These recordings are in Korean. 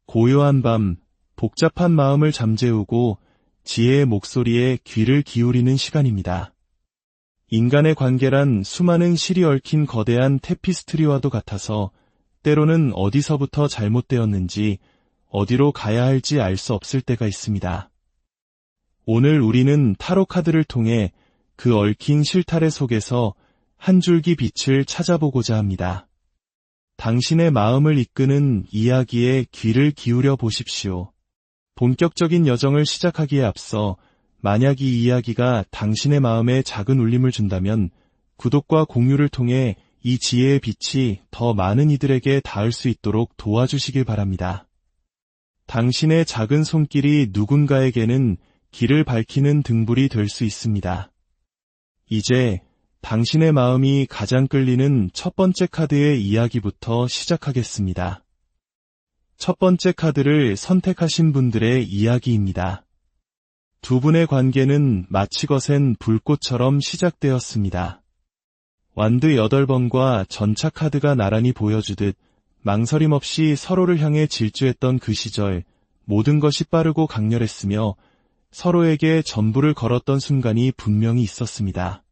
고요한 밤, 복잡한 마음을 잠재우고 지혜의 목소리에 귀를 기울이는 시간입니다. 인간의 관계란 수많은 실이 얽힌 거대한 테피스트리와도 같아서 때로는 어디서부터 잘못되었는지 어디로 가야 할지 알 수 없을 때가 있습니다. 오늘 우리는 타로 카드를 통해 그 얽힌 실타래 속에서 한 줄기 빛을 찾아보고자 합니다. 당신의 마음을 이끄는 이야기에 귀를 기울여 보십시오. 본격적인 여정을 시작하기에 앞서 만약 이 이야기가 당신의 마음에 작은 울림을 준다면 구독과 공유를 통해 이 지혜의 빛이 더 많은 이들에게 닿을 수 있도록 도와주시길 바랍니다. 당신의 작은 손길이 누군가에게는 길을 밝히는 등불이 될 수 있습니다. 이제 당신의 마음이 가장 끌리는 첫 번째 카드의 이야기부터 시작하겠습니다. 첫 번째 카드를 선택하신 분들의 이야기입니다. 두 분의 관계는 마치 거센 불꽃처럼 시작되었습니다. 완드 8번과 전차 카드가 나란히 보여주듯 망설임 없이 서로를 향해 질주했던 그 시절, 모든 것이 빠르고 강렬했으며 서로에게 전부를 걸었던 순간이 분명히 있었습니다.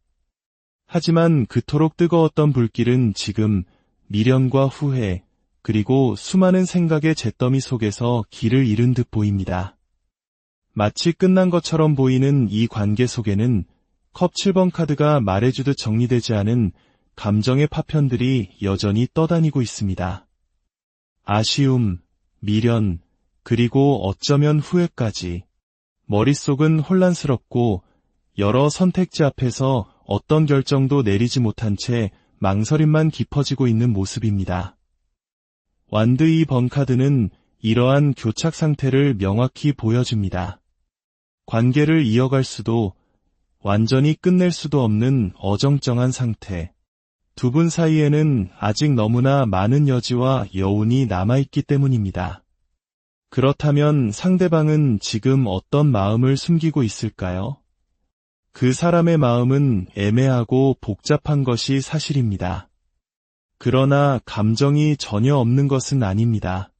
하지만 그토록 뜨거웠던 불길은 지금 미련과 후회, 그리고 수많은 생각의 잿더미 속에서 길을 잃은 듯 보입니다. 마치 끝난 것처럼 보이는 이 관계 속에는 컵 7번 카드가 말해주듯 정리되지 않은 감정의 파편들이 여전히 떠다니고 있습니다. 아쉬움, 미련, 그리고 어쩌면 후회까지. 머릿속은 혼란스럽고 여러 선택지 앞에서 어떤 결정도 내리지 못한 채 망설임만 깊어지고 있는 모습입니다. 완드 2번 카드는 이러한 교착 상태를 명확히 보여줍니다. 관계를 이어갈 수도 완전히 끝낼 수도 없는 어정쩡한 상태. 두 분 사이에는 아직 너무나 많은 여지와 여운이 남아있기 때문입니다. 그렇다면 상대방은 지금 어떤 마음을 숨기고 있을까요? 그 사람의 마음은 애매하고 복잡한 것이 사실입니다. 그러나 감정이 전혀 없는 것은 아닙니다.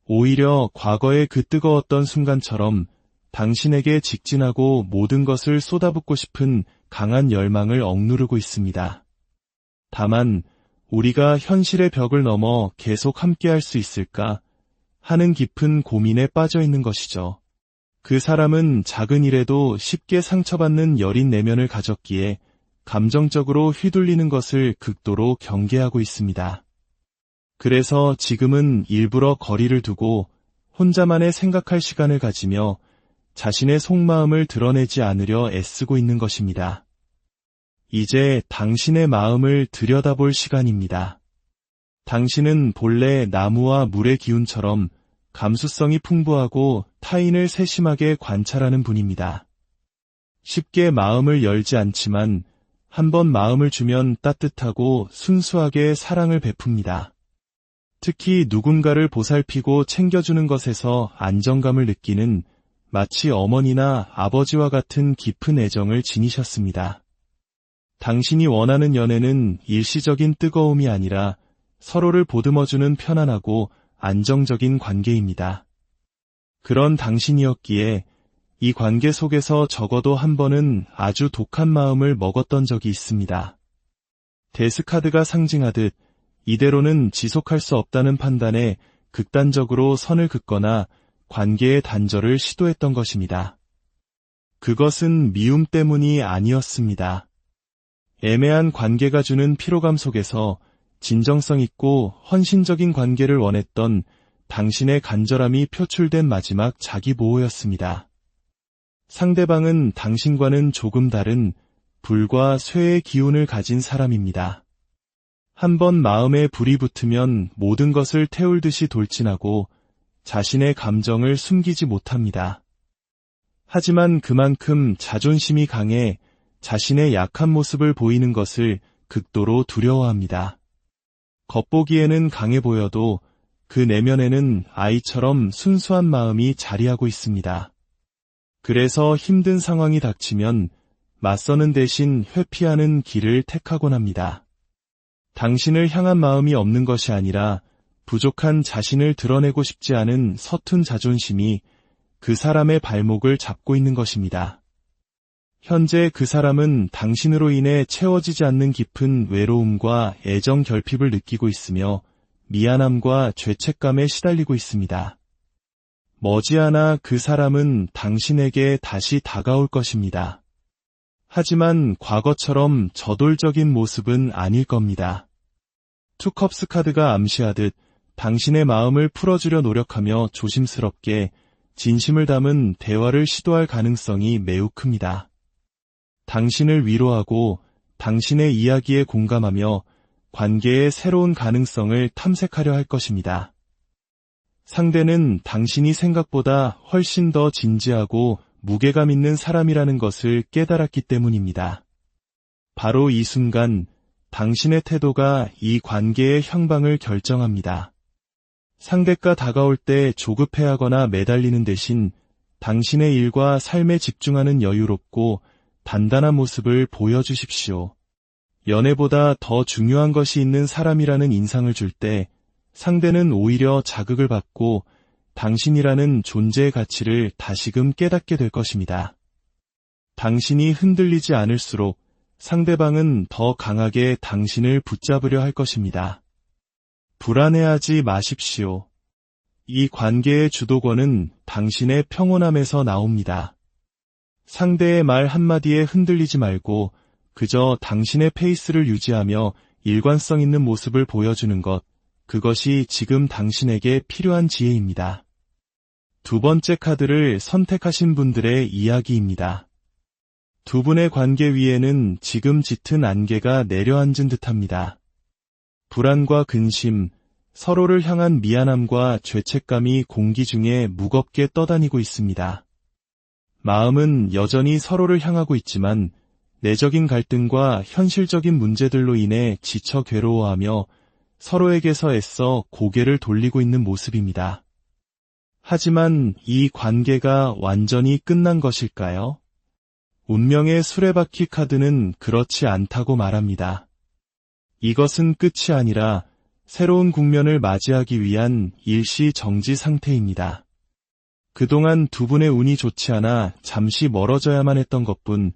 오히려 과거의 그 뜨거웠던 순간처럼 당신에게 직진하고 모든 것을 쏟아붓고 싶은 강한 열망을 억누르고 있습니다. 다만 우리가 현실의 벽을 넘어 계속 함께할 수 있을까 하는 깊은 고민에 빠져 있는 것이죠. 그 사람은 작은 일에도 쉽게 상처받는 여린 내면을 가졌기에 감정적으로 휘둘리는 것을 극도로 경계하고 있습니다. 그래서 지금은 일부러 거리를 두고 혼자만의 생각할 시간을 가지며 자신의 속마음을 드러내지 않으려 애쓰고 있는 것입니다. 이제 당신의 마음을 들여다볼 시간입니다. 당신은 본래 나무와 물의 기운처럼 감수성이 풍부하고 타인을 세심하게 관찰하는 분입니다. 쉽게 마음을 열지 않지만 한번 마음을 주면 따뜻하고 순수하게 사랑을 베풉니다. 특히 누군가를 보살피고 챙겨주는 것에서 안정감을 느끼는 마치 어머니나 아버지와 같은 깊은 애정을 지니셨습니다. 당신이 원하는 연애는 일시적인 뜨거움이 아니라 서로를 보듬어주는 편안하고 안정적인 관계입니다. 그런 당신이었기에 이 관계 속에서 적어도 한 번은 아주 독한 마음을 먹었던 적이 있습니다. 데스카드가 상징하듯 이대로는 지속할 수 없다는 판단에 극단적으로 선을 긋거나 관계의 단절을 시도했던 것입니다. 그것은 미움 때문이 아니었습니다. 애매한 관계가 주는 피로감 속에서 진정성 있고 헌신적인 관계를 원했던 당신의 간절함이 표출된 마지막 자기보호였습니다. 상대방은 당신과는 조금 다른 불과 쇠의 기운을 가진 사람입니다. 한번 마음에 불이 붙으면 모든 것을 태울 듯이 돌진하고 자신의 감정을 숨기지 못합니다. 하지만 그만큼 자존심이 강해 자신의 약한 모습을 보이는 것을 극도로 두려워합니다. 겉보기에는 강해 보여도 그 내면에는 아이처럼 순수한 마음이 자리하고 있습니다. 그래서 힘든 상황이 닥치면 맞서는 대신 회피하는 길을 택하곤 합니다. 당신을 향한 마음이 없는 것이 아니라 부족한 자신을 드러내고 싶지 않은 서툰 자존심이 그 사람의 발목을 잡고 있는 것입니다. 현재 그 사람은 당신으로 인해 채워지지 않는 깊은 외로움과 애정 결핍을 느끼고 있으며 미안함과 죄책감에 시달리고 있습니다. 머지않아 그 사람은 당신에게 다시 다가올 것입니다. 하지만 과거처럼 저돌적인 모습은 아닐 겁니다. 투컵스 카드가 암시하듯 당신의 마음을 풀어주려 노력하며 조심스럽게 진심을 담은 대화를 시도할 가능성이 매우 큽니다. 당신을 위로하고 당신의 이야기에 공감하며 관계의 새로운 가능성을 탐색하려 할 것입니다. 상대는 당신이 생각보다 훨씬 더 진지하고 무게감 있는 사람이라는 것을 깨달았기 때문입니다. 바로 이 순간 당신의 태도가 이 관계의 향방을 결정합니다. 상대가 다가올 때 조급해하거나 매달리는 대신 당신의 일과 삶에 집중하는 여유롭고 단단한 모습을 보여주십시오. 연애보다 더 중요한 것이 있는 사람이라는 인상을 줄 때 상대는 오히려 자극을 받고 당신이라는 존재의 가치를 다시금 깨닫게 될 것입니다. 당신이 흔들리지 않을수록 상대방은 더 강하게 당신을 붙잡으려 할 것입니다. 불안해하지 마십시오. 이 관계의 주도권은 당신의 평온함에서 나옵니다. 상대의 말 한마디에 흔들리지 말고 그저 당신의 페이스를 유지하며 일관성 있는 모습을 보여주는 것, 그것이 지금 당신에게 필요한 지혜입니다. 두 번째 카드를 선택하신 분들의 이야기입니다. 두 분의 관계 위에는 지금 짙은 안개가 내려앉은 듯합니다. 불안과 근심, 서로를 향한 미안함과 죄책감이 공기 중에 무겁게 떠다니고 있습니다. 마음은 여전히 서로를 향하고 있지만 내적인 갈등과 현실적인 문제들로 인해 지쳐 괴로워하며 서로에게서 애써 고개를 돌리고 있는 모습입니다. 하지만 이 관계가 완전히 끝난 것일까요? 운명의 수레바퀴 카드는 그렇지 않다고 말합니다. 이것은 끝이 아니라 새로운 국면을 맞이하기 위한 일시정지 상태입니다. 그동안 두 분의 운이 좋지 않아 잠시 멀어져야만 했던 것뿐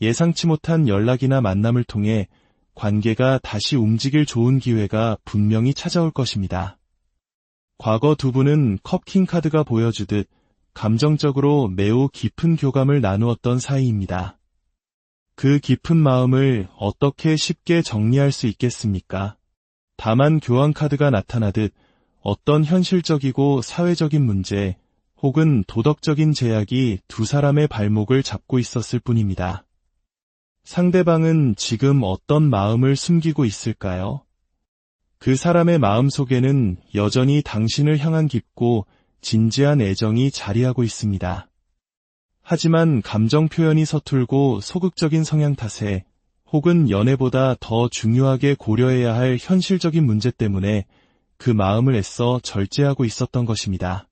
예상치 못한 연락이나 만남을 통해 관계가 다시 움직일 좋은 기회가 분명히 찾아올 것입니다. 과거 두 분은 컵킹 카드가 보여주듯 감정적으로 매우 깊은 교감을 나누었던 사이입니다. 그 깊은 마음을 어떻게 쉽게 정리할 수 있겠습니까? 다만 교환 카드가 나타나듯 어떤 현실적이고 사회적인 문제 혹은 도덕적인 제약이 두 사람의 발목을 잡고 있었을 뿐입니다. 상대방은 지금 어떤 마음을 숨기고 있을까요? 그 사람의 마음 속에는 여전히 당신을 향한 깊고 진지한 애정이 자리하고 있습니다. 하지만 감정 표현이 서툴고 소극적인 성향 탓에 혹은 연애보다 더 중요하게 고려해야 할 현실적인 문제 때문에 그 마음을 애써 절제하고 있었던 것입니다.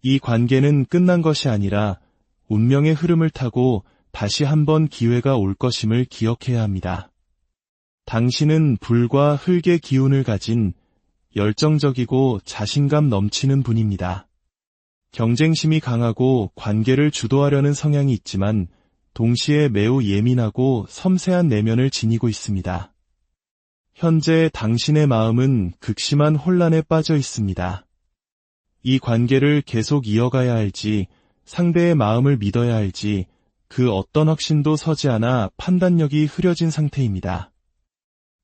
이 관계는 끝난 것이 아니라 운명의 흐름을 타고 다시 한번 기회가 올 것임을 기억해야 합니다. 당신은 불과 흙의 기운을 가진 열정적이고 자신감 넘치는 분입니다. 경쟁심이 강하고 관계를 주도하려는 성향이 있지만 동시에 매우 예민하고 섬세한 내면을 지니고 있습니다. 현재 당신의 마음은 극심한 혼란에 빠져 있습니다. 이 관계를 계속 이어가야 할지, 상대의 마음을 믿어야 할지, 그 어떤 확신도 서지 않아 판단력이 흐려진 상태입니다.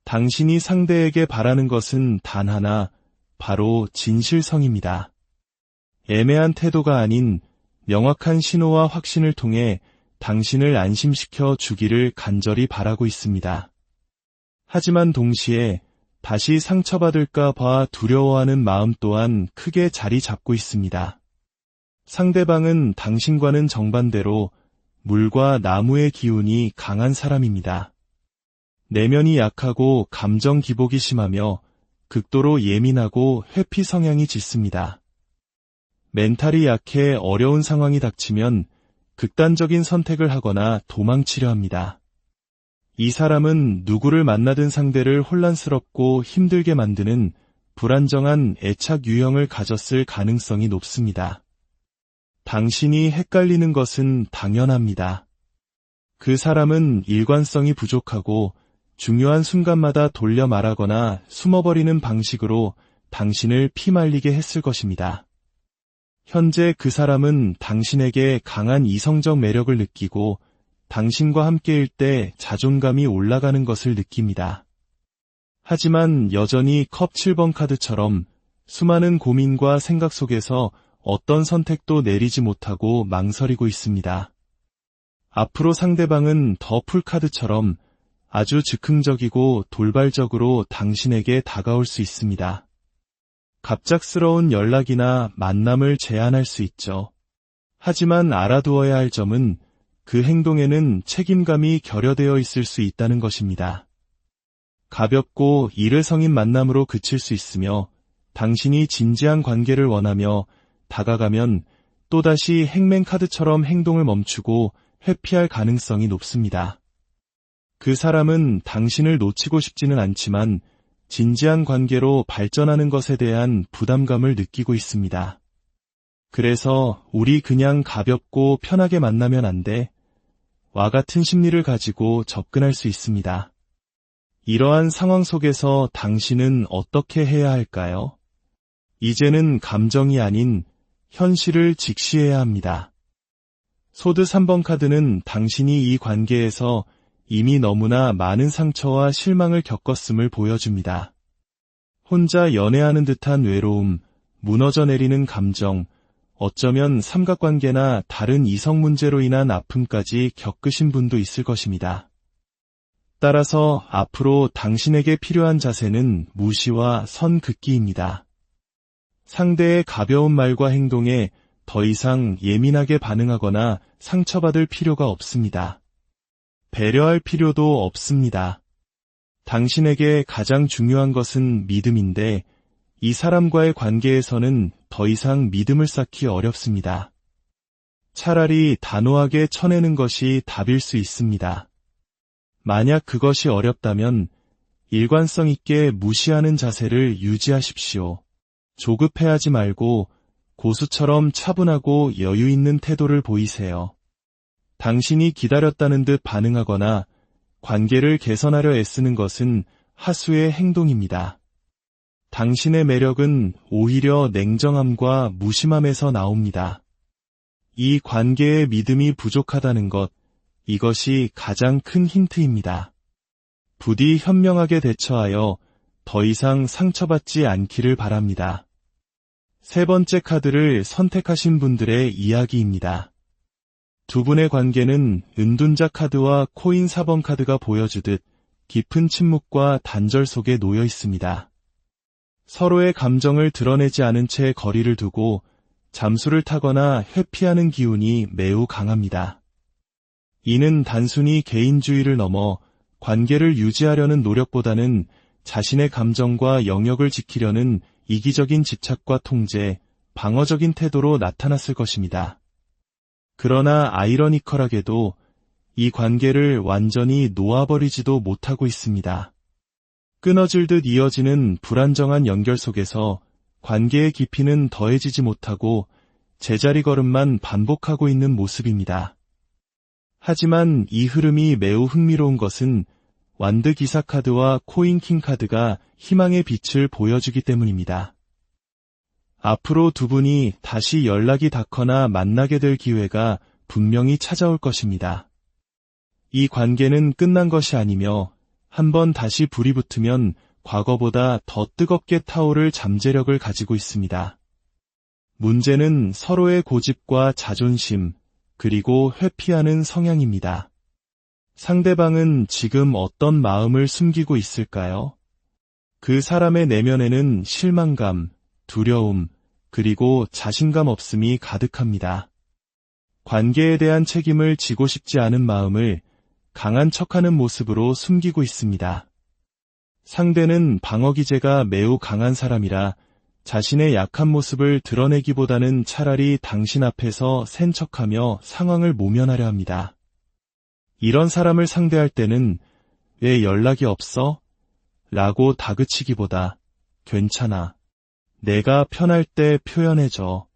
당신이 상대에게 바라는 것은 단 하나, 바로 진실성입니다. 애매한 태도가 아닌 명확한 신호와 확신을 통해 당신을 안심시켜 주기를 간절히 바라고 있습니다. 하지만 동시에 다시 상처받을까 봐 두려워하는 마음 또한 크게 자리 잡고 있습니다. 상대방은 당신과는 정반대로 물과 나무의 기운이 강한 사람입니다. 내면이 약하고 감정 기복이 심하며 극도로 예민하고 회피 성향이 짙습니다. 멘탈이 약해 어려운 상황이 닥치면 극단적인 선택을 하거나 도망치려 합니다. 이 사람은 누구를 만나든 상대를 혼란스럽고 힘들게 만드는 불안정한 애착 유형을 가졌을 가능성이 높습니다. 당신이 헷갈리는 것은 당연합니다. 그 사람은 일관성이 부족하고 중요한 순간마다 돌려 말하거나 숨어버리는 방식으로 당신을 피말리게 했을 것입니다. 현재 그 사람은 당신에게 강한 이성적 매력을 느끼고 당신과 함께일 때 자존감이 올라가는 것을 느낍니다. 하지만 여전히 컵 7번 카드처럼 수많은 고민과 생각 속에서 어떤 선택도 내리지 못하고 망설이고 있습니다. 앞으로 상대방은 더 풀 카드처럼 아주 즉흥적이고 돌발적으로 당신에게 다가올 수 있습니다. 갑작스러운 연락이나 만남을 제안할 수 있죠. 하지만 알아두어야 할 점은 그 행동에는 책임감이 결여되어 있을 수 있다는 것입니다. 가볍고 일회성인 만남으로 그칠 수 있으며 당신이 진지한 관계를 원하며 다가가면 또다시 행맨카드처럼 행동을 멈추고 회피할 가능성이 높습니다. 그 사람은 당신을 놓치고 싶지는 않지만 진지한 관계로 발전하는 것에 대한 부담감을 느끼고 있습니다. 그래서 우리 그냥 가볍고 편하게 만나면 안 돼? 와 같은 심리를 가지고 접근할 수 있습니다. 이러한 상황 속에서 당신은 어떻게 해야 할까요? 이제는 감정이 아닌 현실을 직시해야 합니다. 소드 3번 카드는 당신이 이 관계에서 이미 너무나 많은 상처와 실망을 겪었음을 보여줍니다. 혼자 연애하는 듯한 외로움, 무너져 내리는 감정, 어쩌면 삼각관계나 다른 이성 문제로 인한 아픔까지 겪으신 분도 있을 것입니다. 따라서 앞으로 당신에게 필요한 자세는 무시와 선 긋기입니다. 상대의 가벼운 말과 행동에 더 이상 예민하게 반응하거나 상처받을 필요가 없습니다. 배려할 필요도 없습니다. 당신에게 가장 중요한 것은 믿음인데 이 사람과의 관계에서는 더 이상 믿음을 쌓기 어렵습니다. 차라리 단호하게 쳐내는 것이 답일 수 있습니다. 만약 그것이 어렵다면 일관성 있게 무시하는 자세를 유지하십시오. 조급해하지 말고 고수처럼 차분하고 여유 있는 태도를 보이세요. 당신이 기다렸다는 듯 반응하거나 관계를 개선하려 애쓰는 것은 하수의 행동입니다. 당신의 매력은 오히려 냉정함과 무심함에서 나옵니다. 이 관계의 믿음이 부족하다는 것, 이것이 가장 큰 힌트입니다. 부디 현명하게 대처하여 더 이상 상처받지 않기를 바랍니다. 세 번째 카드를 선택하신 분들의 이야기입니다. 두 분의 관계는 은둔자 카드와 코인 4번 카드가 보여주듯 깊은 침묵과 단절 속에 놓여 있습니다. 서로의 감정을 드러내지 않은 채 거리를 두고 잠수를 타거나 회피하는 기운이 매우 강합니다. 이는 단순히 개인주의를 넘어 관계를 유지하려는 노력보다는 자신의 감정과 영역을 지키려는 이기적인 집착과 통제, 방어적인 태도로 나타났을 것입니다. 그러나 아이러니컬하게도 이 관계를 완전히 놓아버리지도 못하고 있습니다. 끊어질 듯 이어지는 불안정한 연결 속에서 관계의 깊이는 더해지지 못하고 제자리 걸음만 반복하고 있는 모습입니다. 하지만 이 흐름이 매우 흥미로운 것은 완드 기사 카드와 코인 킹 카드가 희망의 빛을 보여주기 때문입니다. 앞으로 두 분이 다시 연락이 닿거나 만나게 될 기회가 분명히 찾아올 것입니다. 이 관계는 끝난 것이 아니며 한번 다시 불이 붙으면 과거보다 더 뜨겁게 타오를 잠재력을 가지고 있습니다. 문제는 서로의 고집과 자존심, 그리고 회피하는 성향입니다. 상대방은 지금 어떤 마음을 숨기고 있을까요? 그 사람의 내면에는 실망감, 두려움, 그리고 자신감 없음이 가득합니다. 관계에 대한 책임을 지고 싶지 않은 마음을 강한 척하는 모습으로 숨기고 있습니다. 상대는 방어 기제가 매우 강한 사람이라 자신의 약한 모습을 드러내기보다는 차라리 당신 앞에서 센 척하며 상황을 모면하려 합니다. 이런 사람을 상대할 때는 왜 연락이 없어? 라고 다그치기보다 괜찮아. 내가 편할 때 표현해줘.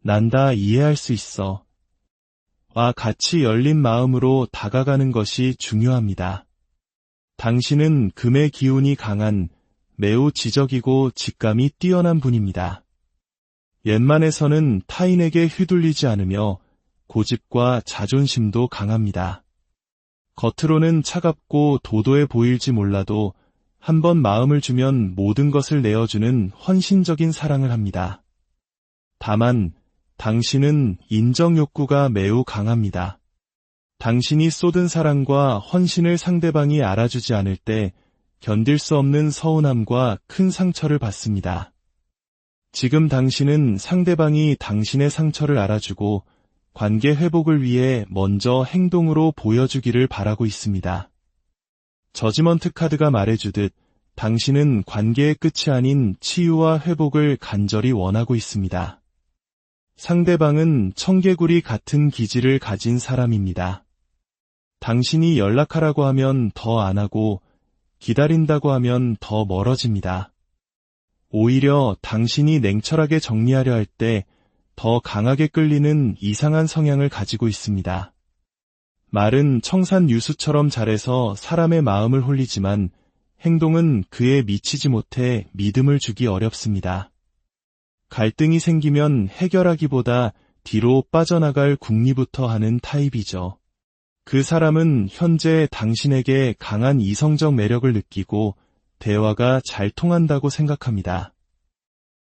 난 다 이해할 수 있어. 와 같이 열린 마음으로 다가가는 것이 중요합니다. 당신은 금의 기운이 강한 매우 지적이고 직감이 뛰어난 분입니다. 웬만해서는 타인에게 휘둘리지 않으며 고집과 자존심도 강합니다. 겉으로는 차갑고 도도해 보일지 몰라도 한번 마음을 주면 모든 것을 내어주는 헌신적인 사랑을 합니다. 다만 당신은 인정 욕구가 매우 강합니다. 당신이 쏟은 사랑과 헌신을 상대방이 알아주지 않을 때 견딜 수 없는 서운함과 큰 상처를 받습니다. 지금 당신은 상대방이 당신의 상처를 알아주고 관계 회복을 위해 먼저 행동으로 보여주기를 바라고 있습니다. 저지먼트 카드가 말해주듯 당신은 관계의 끝이 아닌 치유와 회복을 간절히 원하고 있습니다. 상대방은 청개구리 같은 기질을 가진 사람입니다. 당신이 연락하라고 하면 더 안 하고 기다린다고 하면 더 멀어집니다. 오히려 당신이 냉철하게 정리하려 할 때 더 강하게 끌리는 이상한 성향을 가지고 있습니다. 말은 청산 유수처럼 잘해서 사람의 마음을 홀리지만 행동은 그에 미치지 못해 믿음을 주기 어렵습니다. 갈등이 생기면 해결하기보다 뒤로 빠져나갈 궁리부터 하는 타입이죠. 그 사람은 현재 당신에게 강한 이성적 매력을 느끼고 대화가 잘 통한다고 생각합니다.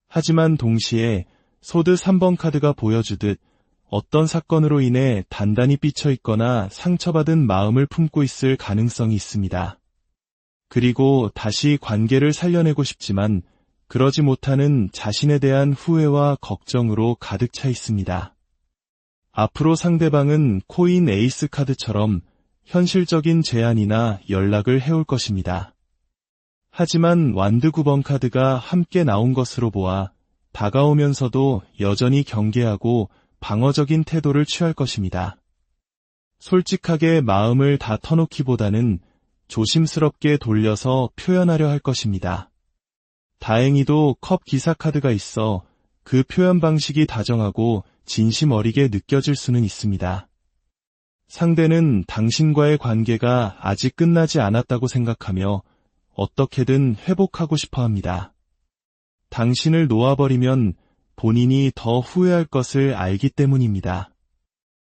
하지만 동시에 소드 3번 카드가 보여주듯 어떤 사건으로 인해 단단히 삐쳐 있거나 상처받은 마음을 품고 있을 가능성이 있습니다. 그리고 다시 관계를 살려내고 싶지만 그러지 못하는 자신에 대한 후회와 걱정으로 가득 차 있습니다. 앞으로 상대방은 코인 에이스 카드처럼 현실적인 제안이나 연락을 해올 것입니다. 하지만 완드 9번 카드가 함께 나온 것으로 보아 다가오면서도 여전히 경계하고 방어적인 태도를 취할 것입니다. 솔직하게 마음을 다 터놓기보다는 조심스럽게 돌려서 표현하려 할 것입니다. 다행히도 컵 기사 카드가 있어 그 표현 방식이 다정하고 진심 어리게 느껴질 수는 있습니다. 상대는 당신과의 관계가 아직 끝나지 않았다고 생각하며 어떻게든 회복하고 싶어 합니다. 당신을 놓아버리면 본인이 더 후회할 것을 알기 때문입니다.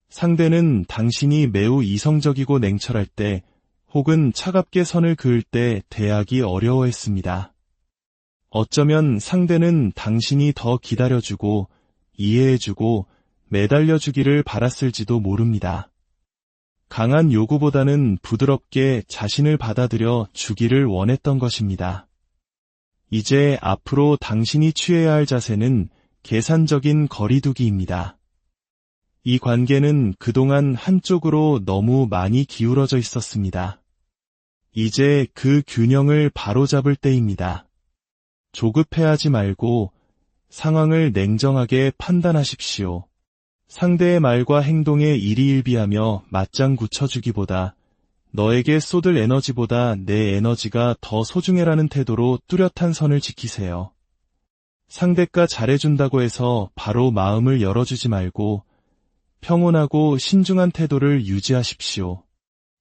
상대는 당신이 매우 이성적이고 냉철할 때 혹은 차갑게 선을 그을 때 대하기 어려워했습니다. 어쩌면 상대는 당신이 더 기다려주고 이해해주고 매달려주기를 바랐을지도 모릅니다. 강한 요구보다는 부드럽게 자신을 받아들여 주기를 원했던 것입니다. 이제 앞으로 당신이 취해야 할 자세는 계산적인 거리두기입니다. 이 관계는 그동안 한쪽으로 너무 많이 기울어져 있었습니다. 이제 그 균형을 바로잡을 때입니다. 조급해하지 말고 상황을 냉정하게 판단하십시오. 상대의 말과 행동에 일희일비하며 맞장구 쳐주기보다 너에게 쏟을 에너지보다 내 에너지가 더 소중해라는 태도로 뚜렷한 선을 지키세요. 상대가 잘해준다고 해서 바로 마음을 열어주지 말고 평온하고 신중한 태도를 유지하십시오.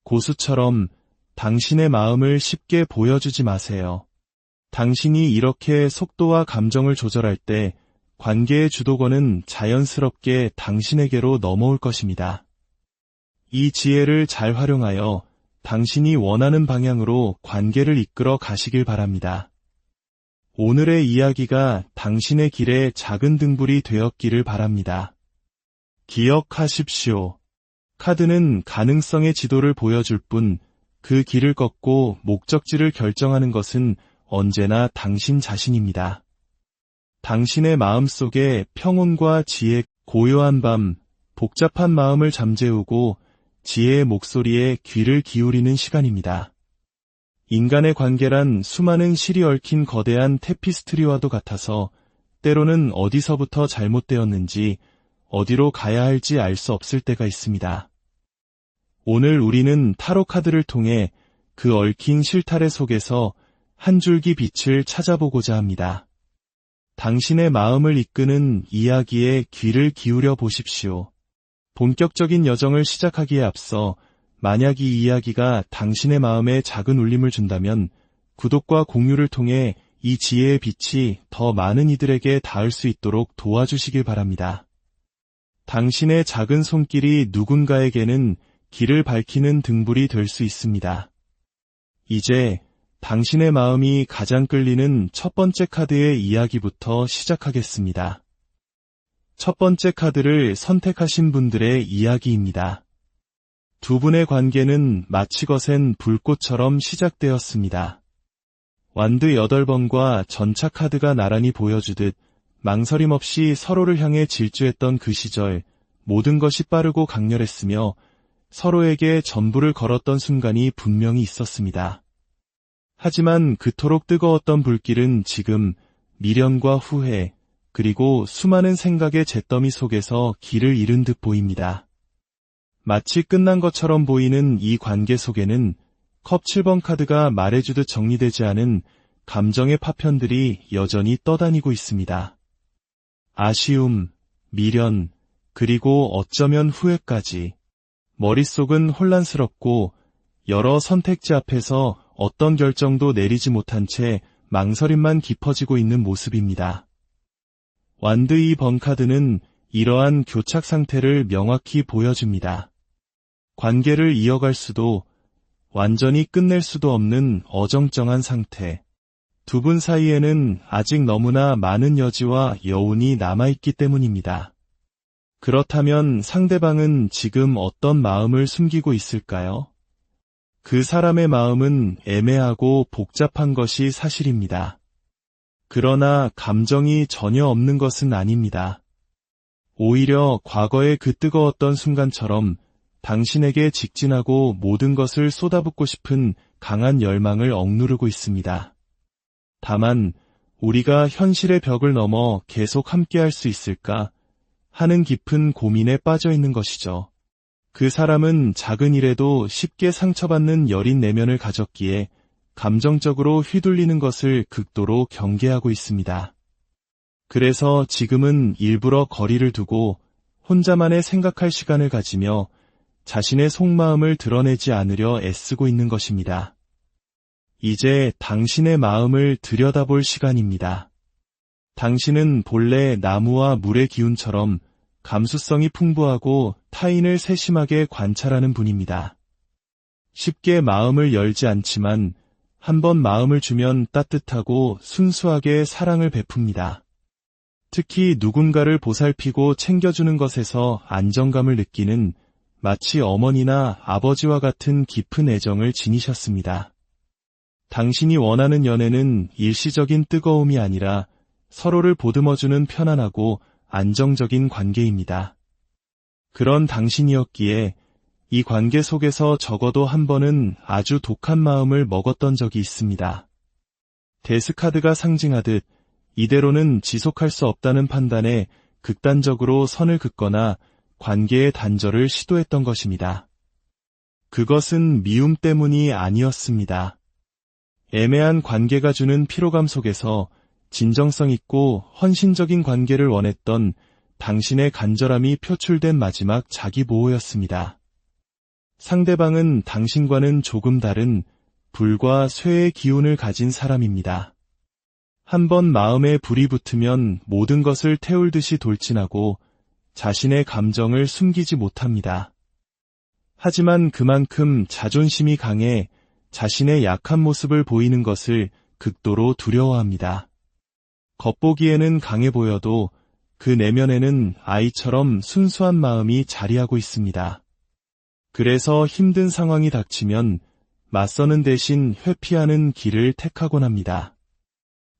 고수처럼 당신의 마음을 쉽게 보여주지 마세요. 당신이 이렇게 속도와 감정을 조절할 때 관계의 주도권은 자연스럽게 당신에게로 넘어올 것입니다. 이 지혜를 잘 활용하여 당신이 원하는 방향으로 관계를 이끌어 가시길 바랍니다. 오늘의 이야기가 당신의 길에 작은 등불이 되었기를 바랍니다. 기억하십시오. 카드는 가능성의 지도를 보여줄 뿐 그 길을 걷고 목적지를 결정하는 것은 언제나 당신 자신입니다. 당신의 마음속에 평온과 지혜, 고요한 밤, 복잡한 마음을 잠재우고 지혜의 목소리에 귀를 기울이는 시간입니다. 인간의 관계란 수많은 실이 얽힌 거대한 테피스트리와도 같아서 때로는 어디서부터 잘못되었는지 어디로 가야 할지 알 수 없을 때가 있습니다. 오늘 우리는 타로 카드를 통해 그 얽힌 실타래 속에서 한 줄기 빛을 찾아보고자 합니다. 당신의 마음을 이끄는 이야기에 귀를 기울여 보십시오. 본격적인 여정을 시작하기에 앞서 만약 이 이야기가 당신의 마음에 작은 울림을 준다면 구독과 공유를 통해 이 지혜의 빛이 더 많은 이들에게 닿을 수 있도록 도와주시길 바랍니다. 당신의 작은 손길이 누군가에게는 길을 밝히는 등불이 될 수 있습니다. 이제 당신의 마음이 가장 끌리는 첫 번째 카드의 이야기부터 시작하겠습니다. 첫 번째 카드를 선택하신 분들의 이야기입니다. 두 분의 관계는 마치 거센 불꽃처럼 시작되었습니다. 완드 8번과 전차 카드가 나란히 보여주듯 망설임 없이 서로를 향해 질주했던 그 시절 모든 것이 빠르고 강렬했으며 서로에게 전부를 걸었던 순간이 분명히 있었습니다. 하지만 그토록 뜨거웠던 불길은 지금 미련과 후회, 그리고 수많은 생각의 잿더미 속에서 길을 잃은 듯 보입니다. 마치 끝난 것처럼 보이는 이 관계 속에는 컵 7번 카드가 말해주듯 정리되지 않은 감정의 파편들이 여전히 떠다니고 있습니다. 아쉬움, 미련, 그리고 어쩌면 후회까지. 머릿속은 혼란스럽고 여러 선택지 앞에서 어떤 결정도 내리지 못한 채 망설임만 깊어지고 있는 모습입니다. 완드 2번 카드는 이러한 교착 상태를 명확히 보여줍니다. 관계를 이어갈 수도 완전히 끝낼 수도 없는 어정쩡한 상태. 두 분 사이에는 아직 너무나 많은 여지와 여운이 남아있기 때문입니다. 그렇다면 상대방은 지금 어떤 마음을 숨기고 있을까요? 그 사람의 마음은 애매하고 복잡한 것이 사실입니다. 그러나 감정이 전혀 없는 것은 아닙니다. 오히려 과거의 그 뜨거웠던 순간처럼 당신에게 직진하고 모든 것을 쏟아붓고 싶은 강한 열망을 억누르고 있습니다. 다만 우리가 현실의 벽을 넘어 계속 함께할 수 있을까 하는 깊은 고민에 빠져 있는 것이죠. 그 사람은 작은 일에도 쉽게 상처받는 여린 내면을 가졌기에 감정적으로 휘둘리는 것을 극도로 경계하고 있습니다. 그래서 지금은 일부러 거리를 두고 혼자만의 생각할 시간을 가지며 자신의 속마음을 드러내지 않으려 애쓰고 있는 것입니다. 이제 당신의 마음을 들여다볼 시간입니다. 당신은 본래 나무와 물의 기운처럼 감수성이 풍부하고 타인을 세심하게 관찰하는 분입니다. 쉽게 마음을 열지 않지만 한번 마음을 주면 따뜻하고 순수하게 사랑을 베풉니다. 특히 누군가를 보살피고 챙겨주는 것에서 안정감을 느끼는 마치 어머니나 아버지와 같은 깊은 애정을 지니셨습니다. 당신이 원하는 연애는 일시적인 뜨거움이 아니라 서로를 보듬어주는 편안하고 안정적인 관계입니다. 그런 당신이었기에 이 관계 속에서 적어도 한 번은 아주 독한 마음을 먹었던 적이 있습니다. 데스카드가 상징하듯 이대로는 지속할 수 없다는 판단에 극단적으로 선을 긋거나 관계의 단절을 시도했던 것입니다. 그것은 미움 때문이 아니었습니다. 애매한 관계가 주는 피로감 속에서 진정성 있고 헌신적인 관계를 원했던 당신의 간절함이 표출된 마지막 자기보호였습니다. 상대방은 당신과는 조금 다른 불과 쇠의 기운을 가진 사람입니다. 한번 마음에 불이 붙으면 모든 것을 태울 듯이 돌진하고 자신의 감정을 숨기지 못합니다. 하지만 그만큼 자존심이 강해 자신의 약한 모습을 보이는 것을 극도로 두려워합니다. 겉보기에는 강해 보여도 그 내면에는 아이처럼 순수한 마음이 자리하고 있습니다. 그래서 힘든 상황이 닥치면 맞서는 대신 회피하는 길을 택하곤 합니다.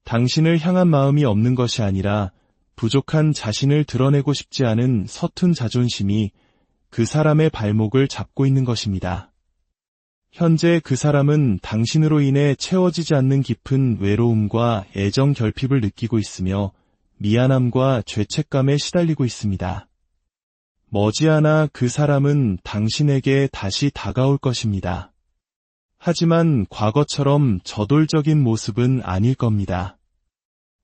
당신을 향한 마음이 없는 것이 아니라 부족한 자신을 드러내고 싶지 않은 서툰 자존심이 그 사람의 발목을 잡고 있는 것입니다. 현재 그 사람은 당신으로 인해 채워지지 않는 깊은 외로움과 애정 결핍을 느끼고 있으며 미안함과 죄책감에 시달리고 있습니다. 머지않아 그 사람은 당신에게 다시 다가올 것입니다. 하지만 과거처럼 저돌적인 모습은 아닐 겁니다.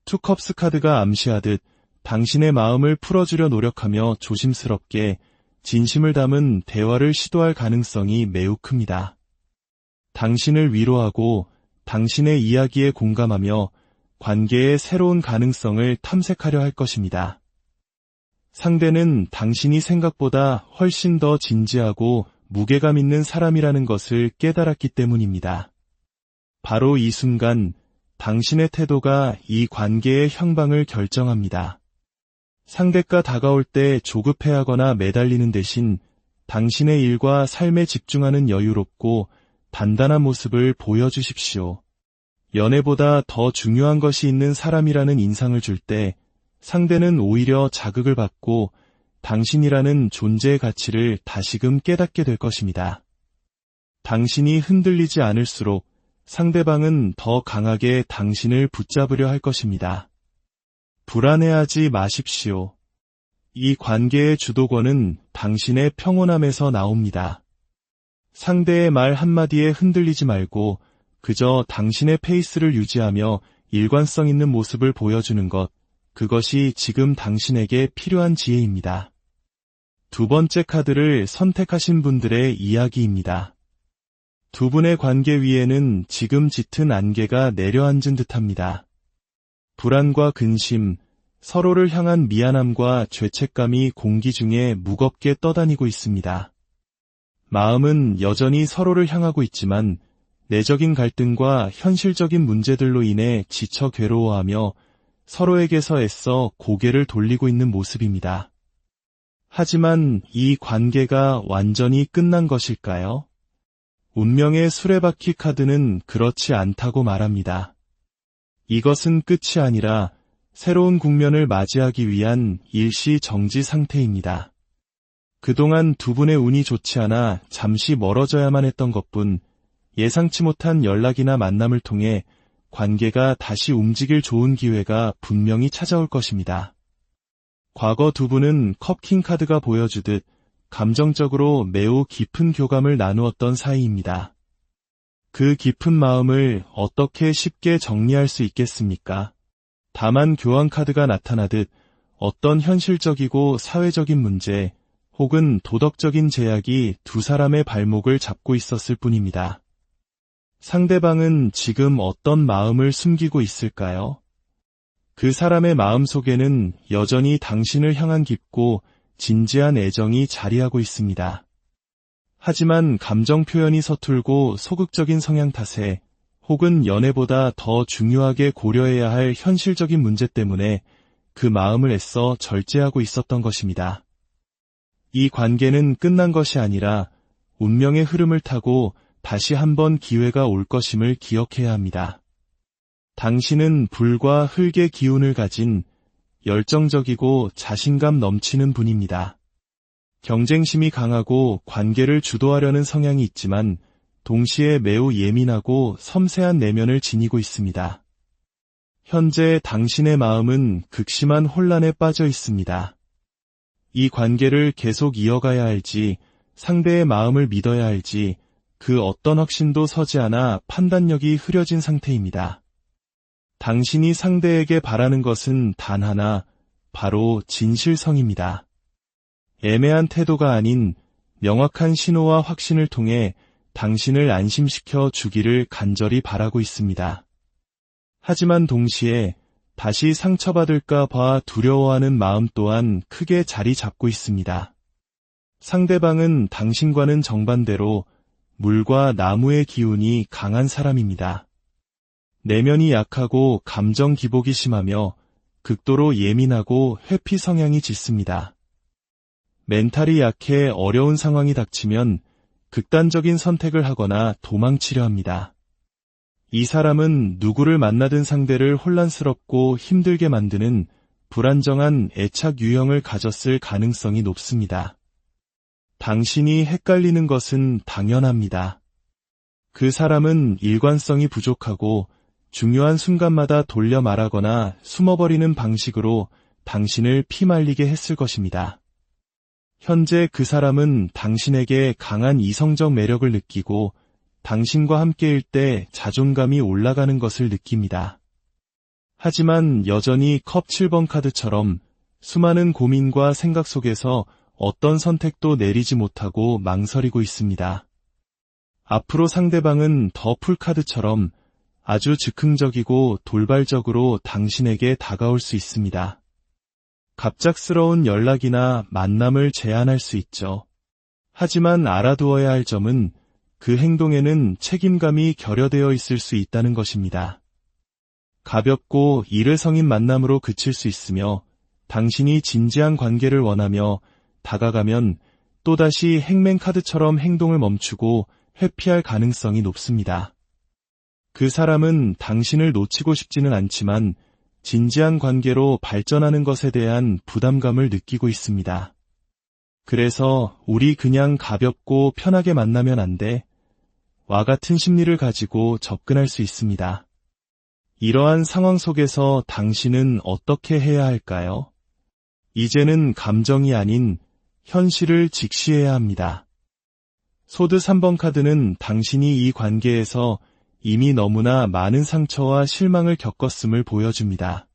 투컵스 카드가 암시하듯 당신의 마음을 풀어주려 노력하며 조심스럽게 진심을 담은 대화를 시도할 가능성이 매우 큽니다. 당신을 위로하고 당신의 이야기에 공감하며 관계의 새로운 가능성을 탐색하려 할 것입니다. 상대는 당신이 생각보다 훨씬 더 진지하고 무게감 있는 사람이라는 것을 깨달았기 때문입니다. 바로 이 순간 당신의 태도가 이 관계의 향방을 결정합니다. 상대가 다가올 때 조급해하거나 매달리는 대신 당신의 일과 삶에 집중하는 여유롭고 단단한 모습을 보여주십시오. 연애보다 더 중요한 것이 있는 사람이라는 인상을 줄 때 상대는 오히려 자극을 받고 당신이라는 존재의 가치를 다시금 깨닫게 될 것입니다. 당신이 흔들리지 않을수록 상대방은 더 강하게 당신을 붙잡으려 할 것입니다. 불안해하지 마십시오. 이 관계의 주도권은 당신의 평온함에서 나옵니다. 상대의 말 한마디에 흔들리지 말고 그저 당신의 페이스를 유지하며 일관성 있는 모습을 보여주는 것, 그것이 지금 당신에게 필요한 지혜입니다. 두 번째 카드를 선택하신 분들의 이야기입니다. 두 분의 관계 위에는 지금 짙은 안개가 내려앉은 듯합니다. 불안과 근심, 서로를 향한 미안함과 죄책감이 공기 중에 무겁게 떠다니고 있습니다. 마음은 여전히 서로를 향하고 있지만 내적인 갈등과 현실적인 문제들로 인해 지쳐 괴로워하며 서로에게서 애써 고개를 돌리고 있는 모습입니다. 하지만 이 관계가 완전히 끝난 것일까요? 운명의 수레바퀴 카드는 그렇지 않다고 말합니다. 이것은 끝이 아니라 새로운 국면을 맞이하기 위한 일시정지 상태입니다. 그동안 두 분의 운이 좋지 않아 잠시 멀어져야만 했던 것뿐 예상치 못한 연락이나 만남을 통해 관계가 다시 움직일 좋은 기회가 분명히 찾아올 것입니다. 과거 두 분은 컵킹 카드가 보여주듯 감정적으로 매우 깊은 교감을 나누었던 사이입니다. 그 깊은 마음을 어떻게 쉽게 정리할 수 있겠습니까? 다만 교환 카드가 나타나듯 어떤 현실적이고 사회적인 문제 혹은 도덕적인 제약이 두 사람의 발목을 잡고 있었을 뿐입니다. 상대방은 지금 어떤 마음을 숨기고 있을까요? 그 사람의 마음 속에는 여전히 당신을 향한 깊고 진지한 애정이 자리하고 있습니다. 하지만 감정 표현이 서툴고 소극적인 성향 탓에 혹은 연애보다 더 중요하게 고려해야 할 현실적인 문제 때문에 그 마음을 애써 절제하고 있었던 것입니다. 이 관계는 끝난 것이 아니라 운명의 흐름을 타고 다시 한번 기회가 올 것임을 기억해야 합니다. 당신은 불과 흙의 기운을 가진 열정적이고 자신감 넘치는 분입니다. 경쟁심이 강하고 관계를 주도하려는 성향이 있지만 동시에 매우 예민하고 섬세한 내면을 지니고 있습니다. 현재 당신의 마음은 극심한 혼란에 빠져 있습니다. 이 관계를 계속 이어가야 할지 상대의 마음을 믿어야 할지 그 어떤 확신도 서지 않아 판단력이 흐려진 상태입니다. 당신이 상대에게 바라는 것은 단 하나, 바로 진실성입니다. 애매한 태도가 아닌 명확한 신호와 확신을 통해 당신을 안심시켜 주기를 간절히 바라고 있습니다. 하지만 동시에 다시 상처받을까 봐 두려워하는 마음 또한 크게 자리 잡고 있습니다. 상대방은 당신과는 정반대로 물과 나무의 기운이 강한 사람입니다. 내면이 약하고 감정 기복이 심하며 극도로 예민하고 회피 성향이 짙습니다. 멘탈이 약해 어려운 상황이 닥치면 극단적인 선택을 하거나 도망치려 합니다. 이 사람은 누구를 만나든 상대를 혼란스럽고 힘들게 만드는 불안정한 애착 유형을 가졌을 가능성이 높습니다. 당신이 헷갈리는 것은 당연합니다. 그 사람은 일관성이 부족하고 중요한 순간마다 돌려 말하거나 숨어버리는 방식으로 당신을 피말리게 했을 것입니다. 현재 그 사람은 당신에게 강한 이성적 매력을 느끼고 당신과 함께일 때 자존감이 올라가는 것을 느낍니다. 하지만 여전히 컵 7번 카드처럼 수많은 고민과 생각 속에서 어떤 선택도 내리지 못하고 망설이고 있습니다. 앞으로 상대방은 더 풀카드처럼 아주 즉흥적이고 돌발적으로 당신에게 다가올 수 있습니다. 갑작스러운 연락이나 만남을 제안할 수 있죠. 하지만 알아두어야 할 점은 그 행동에는 책임감이 결여되어 있을 수 있다는 것입니다. 가볍고 일회성인 만남으로 그칠 수 있으며 당신이 진지한 관계를 원하며 다가가면 또다시 행맨카드처럼 행동을 멈추고 회피할 가능성이 높습니다. 그 사람은 당신을 놓치고 싶지는 않지만 진지한 관계로 발전하는 것에 대한 부담감을 느끼고 있습니다. 그래서 우리 그냥 가볍고 편하게 만나면 안 돼? 와 같은 심리를 가지고 접근할 수 있습니다. 이러한 상황 속에서 당신은 어떻게 해야 할까요? 이제는 감정이 아닌 현실을 직시해야 합니다. 소드 3번 카드는 당신이 이 관계에서 이미 너무나 많은 상처와 실망을 겪었음을 보여줍니다.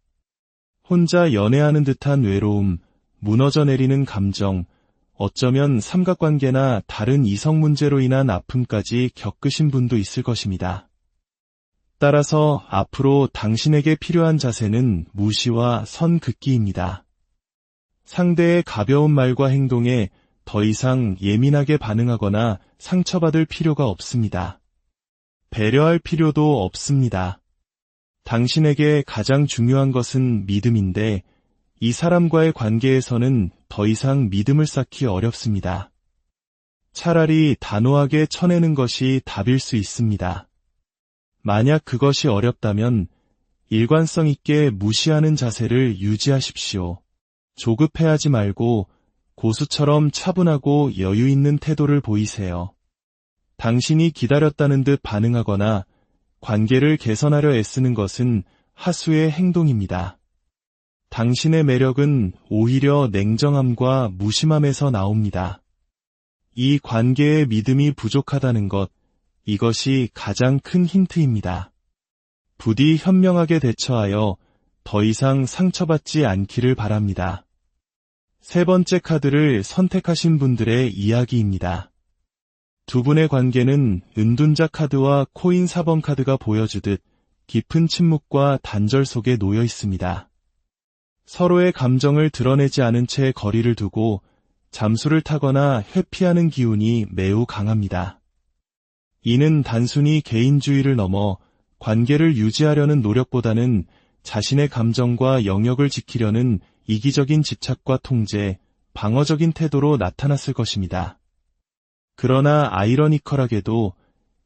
혼자 연애하는 듯한 외로움, 무너져 내리는 감정, 어쩌면 삼각관계나 다른 이성 문제로 인한 아픔까지 겪으신 분도 있을 것입니다. 따라서 앞으로 당신에게 필요한 자세는 무시와 선 긋기입니다. 상대의 가벼운 말과 행동에 더 이상 예민하게 반응하거나 상처받을 필요가 없습니다. 배려할 필요도 없습니다. 당신에게 가장 중요한 것은 믿음인데 이 사람과의 관계에서는 더 이상 믿음을 쌓기 어렵습니다. 차라리 단호하게 쳐내는 것이 답일 수 있습니다. 만약 그것이 어렵다면 일관성 있게 무시하는 자세를 유지하십시오. 조급해하지 말고 고수처럼 차분하고 여유 있는 태도를 보이세요. 당신이 기다렸다는 듯 반응하거나 관계를 개선하려 애쓰는 것은 하수의 행동입니다. 당신의 매력은 오히려 냉정함과 무심함에서 나옵니다. 이 관계의 믿음이 부족하다는 것, 이것이 가장 큰 힌트입니다. 부디 현명하게 대처하여 더 이상 상처받지 않기를 바랍니다. 세 번째 카드를 선택하신 분들의 이야기입니다. 두 분의 관계는 은둔자 카드와 코인 4번 카드가 보여주듯 깊은 침묵과 단절 속에 놓여 있습니다. 서로의 감정을 드러내지 않은 채 거리를 두고 잠수를 타거나 회피하는 기운이 매우 강합니다. 이는 단순히 개인주의를 넘어 관계를 유지하려는 노력보다는 자신의 감정과 영역을 지키려는 이기적인 집착과 통제, 방어적인 태도로 나타났을 것입니다. 그러나 아이러니컬하게도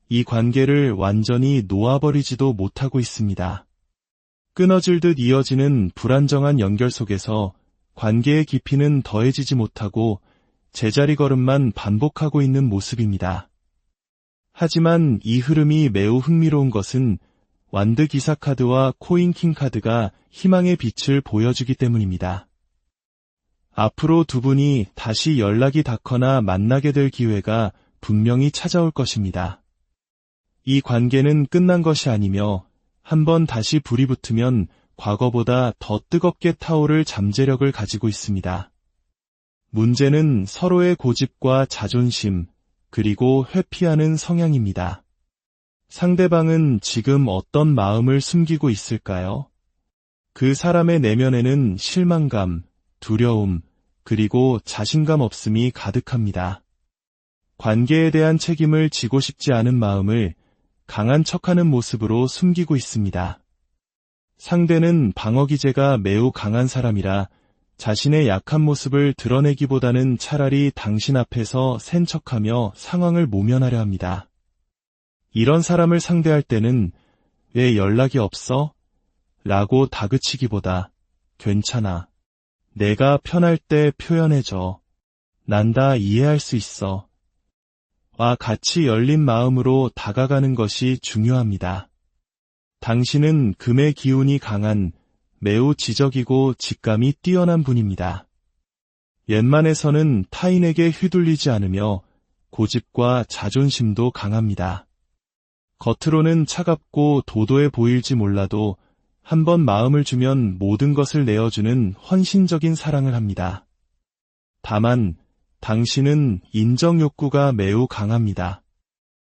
이 관계를 완전히 놓아버리지도 못하고 있습니다. 끊어질 듯 이어지는 불안정한 연결 속에서 관계의 깊이는 더해지지 못하고 제자리 걸음만 반복하고 있는 모습입니다. 하지만 이 흐름이 매우 흥미로운 것은 완드 기사 카드와 코인 킹 카드가 희망의 빛을 보여주기 때문입니다. 앞으로 두 분이 다시 연락이 닿거나 만나게 될 기회가 분명히 찾아올 것입니다. 이 관계는 끝난 것이 아니며 한번 다시 불이 붙으면 과거보다 더 뜨겁게 타오를 잠재력을 가지고 있습니다. 문제는 서로의 고집과 자존심, 그리고 회피하는 성향입니다. 상대방은 지금 어떤 마음을 숨기고 있을까요? 그 사람의 내면에는 실망감, 두려움, 그리고 자신감 없음이 가득합니다. 관계에 대한 책임을 지고 싶지 않은 마음을 강한 척하는 모습으로 숨기고 있습니다. 상대는 방어 기제가 매우 강한 사람이라 자신의 약한 모습을 드러내기보다는 차라리 당신 앞에서 센 척하며 상황을 모면하려 합니다. 이런 사람을 상대할 때는 왜 연락이 없어? 라고 다그치기보다 괜찮아. 내가 편할 때 표현해줘. 난 다 이해할 수 있어. 와 같이 열린 마음으로 다가가는 것이 중요합니다. 당신은 금의 기운이 강한 매우 지적이고 직감이 뛰어난 분입니다. 웬만해서는 타인에게 휘둘리지 않으며 고집과 자존심도 강합니다. 겉으로는 차갑고 도도해 보일지 몰라도 한번 마음을 주면 모든 것을 내어주는 헌신적인 사랑을 합니다. 다만 당신은 인정 욕구가 매우 강합니다.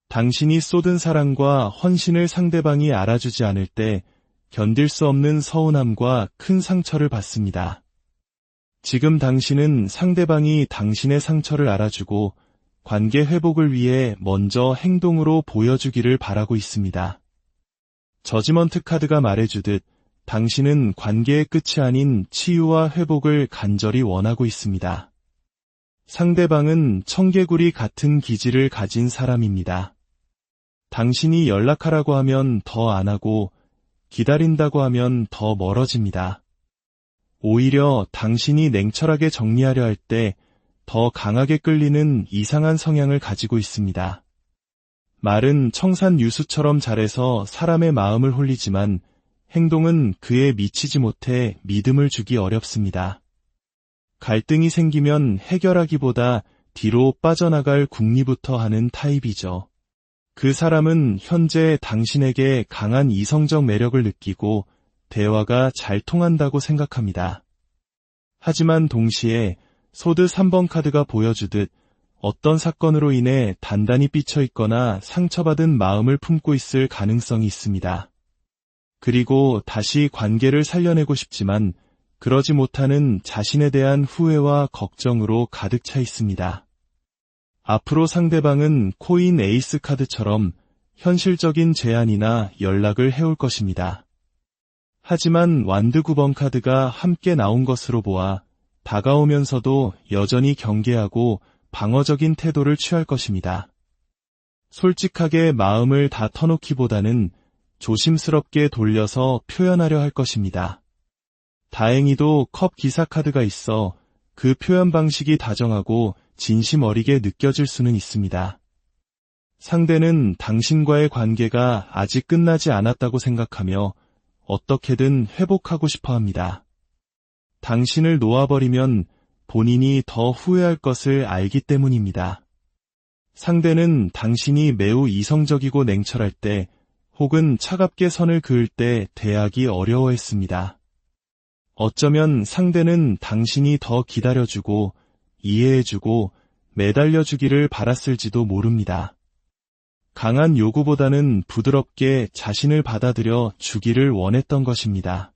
당신이 쏟은 사랑과 헌신을 상대방이 알아주지 않을 때 견딜 수 없는 서운함과 큰 상처를 받습니다. 지금 당신은 상대방이 당신의 상처를 알아주고 관계 회복을 위해 먼저 행동으로 보여주기를 바라고 있습니다. 저지먼트 카드가 말해주듯 당신은 관계의 끝이 아닌 치유와 회복을 간절히 원하고 있습니다. 상대방은 청개구리 같은 기질을 가진 사람입니다. 당신이 연락하라고 하면 더 안 하고 기다린다고 하면 더 멀어집니다. 오히려 당신이 냉철하게 정리하려 할 때 더 강하게 끌리는 이상한 성향을 가지고 있습니다. 말은 청산 유수처럼 잘해서 사람의 마음을 홀리지만 행동은 그에 미치지 못해 믿음을 주기 어렵습니다. 갈등이 생기면 해결하기보다 뒤로 빠져나갈 궁리부터 하는 타입이죠. 그 사람은 현재 당신에게 강한 이성적 매력을 느끼고 대화가 잘 통한다고 생각합니다. 하지만 동시에 소드 3번 카드가 보여주듯 어떤 사건으로 인해 단단히 삐쳐 있거나 상처받은 마음을 품고 있을 가능성이 있습니다. 그리고 다시 관계를 살려내고 싶지만 그러지 못하는 자신에 대한 후회와 걱정으로 가득 차 있습니다. 앞으로 상대방은 코인 에이스 카드처럼 현실적인 제안이나 연락을 해올 것입니다. 하지만 완드 9번 카드가 함께 나온 것으로 보아 다가오면서도 여전히 경계하고 방어적인 태도를 취할 것입니다. 솔직하게 마음을 다 터놓기보다는 조심스럽게 돌려서 표현하려 할 것입니다. 다행히도 컵 기사 카드가 있어 그 표현 방식이 다정하고 진심 어리게 느껴질 수는 있습니다. 상대는 당신과의 관계가 아직 끝나지 않았다고 생각하며 어떻게든 회복하고 싶어 합니다. 당신을 놓아버리면 본인이 더 후회할 것을 알기 때문입니다. 상대는 당신이 매우 이성적이고 냉철할 때 혹은 차갑게 선을 그을 때 대하기 어려워했습니다. 어쩌면 상대는 당신이 더 기다려주고 이해해주고 매달려주기를 바랐을지도 모릅니다. 강한 요구보다는 부드럽게 자신을 받아들여 주기를 원했던 것입니다.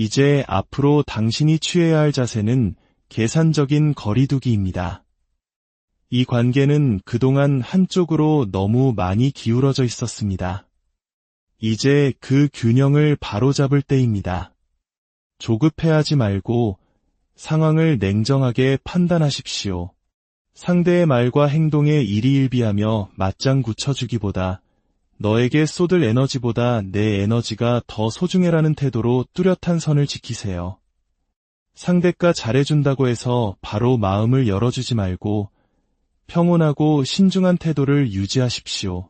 이제 앞으로 당신이 취해야 할 자세는 계산적인 거리두기입니다. 이 관계는 그동안 한쪽으로 너무 많이 기울어져 있었습니다. 이제 그 균형을 바로잡을 때입니다. 조급해하지 말고 상황을 냉정하게 판단하십시오. 상대의 말과 행동에 일희일비하며 맞장구 쳐주기보다 너에게 쏟을 에너지보다 내 에너지가 더 소중해라는 태도로 뚜렷한 선을 지키세요. 상대가 잘해준다고 해서 바로 마음을 열어주지 말고 평온하고 신중한 태도를 유지하십시오.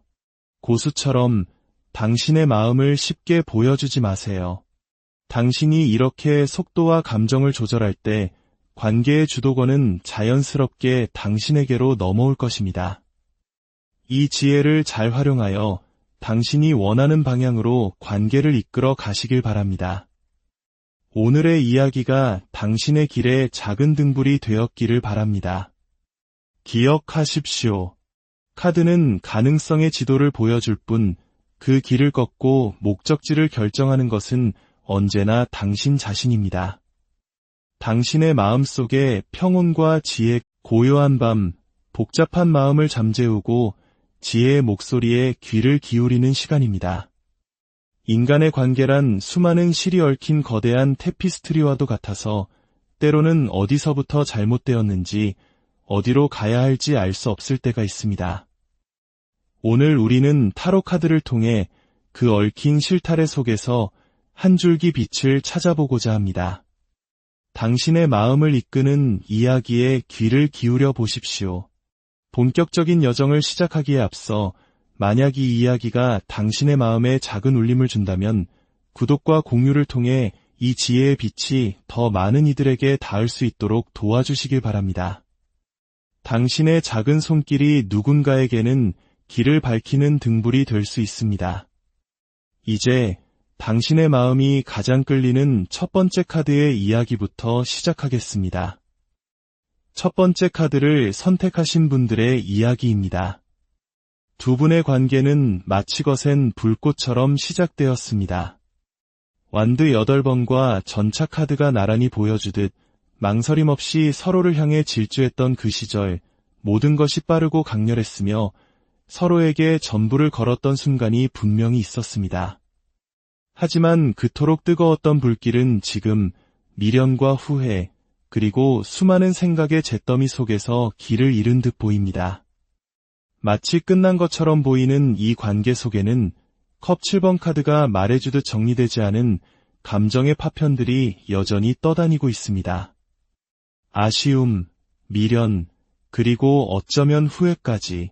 고수처럼 당신의 마음을 쉽게 보여주지 마세요. 당신이 이렇게 속도와 감정을 조절할 때 관계의 주도권은 자연스럽게 당신에게로 넘어올 것입니다. 이 지혜를 잘 활용하여 당신이 원하는 방향으로 관계를 이끌어 가시길 바랍니다. 오늘의 이야기가 당신의 길에 작은 등불이 되었기를 바랍니다. 기억하십시오. 카드는 가능성의 지도를 보여줄 뿐 그 길을 걷고 목적지를 결정하는 것은 언제나 당신 자신입니다. 당신의 마음속에 평온과 지혜, 고요한 밤, 복잡한 마음을 잠재우고 지혜의 목소리에 귀를 기울이는 시간입니다. 인간의 관계란 수많은 실이 얽힌 거대한 테피스트리와도 같아서 때로는 어디서부터 잘못되었는지 어디로 가야 할지 알 수 없을 때가 있습니다. 오늘 우리는 타로 카드를 통해 그 얽힌 실타래 속에서 한 줄기 빛을 찾아보고자 합니다. 당신의 마음을 이끄는 이야기에 귀를 기울여 보십시오. 본격적인 여정을 시작하기에 앞서 만약 이 이야기가 당신의 마음에 작은 울림을 준다면 구독과 공유를 통해 이 지혜의 빛이 더 많은 이들에게 닿을 수 있도록 도와주시길 바랍니다. 당신의 작은 손길이 누군가에게는 길을 밝히는 등불이 될 수 있습니다. 이제 당신의 마음이 가장 끌리는 첫 번째 카드의 이야기부터 시작하겠습니다. 첫 번째 카드를 선택하신 분들의 이야기입니다. 두 분의 관계는 마치 거센 불꽃처럼 시작되었습니다. 완드 8번과 전차 카드가 나란히 보여주듯 망설임 없이 서로를 향해 질주했던 그 시절, 모든 것이 빠르고 강렬했으며 서로에게 전부를 걸었던 순간이 분명히 있었습니다. 하지만 그토록 뜨거웠던 불길은 지금 미련과 후회, 그리고 수많은 생각의 잿더미 속에서 길을 잃은 듯 보입니다. 마치 끝난 것처럼 보이는 이 관계 속에는 컵 7번 카드가 말해주듯 정리되지 않은 감정의 파편들이 여전히 떠다니고 있습니다. 아쉬움, 미련, 그리고 어쩌면 후회까지.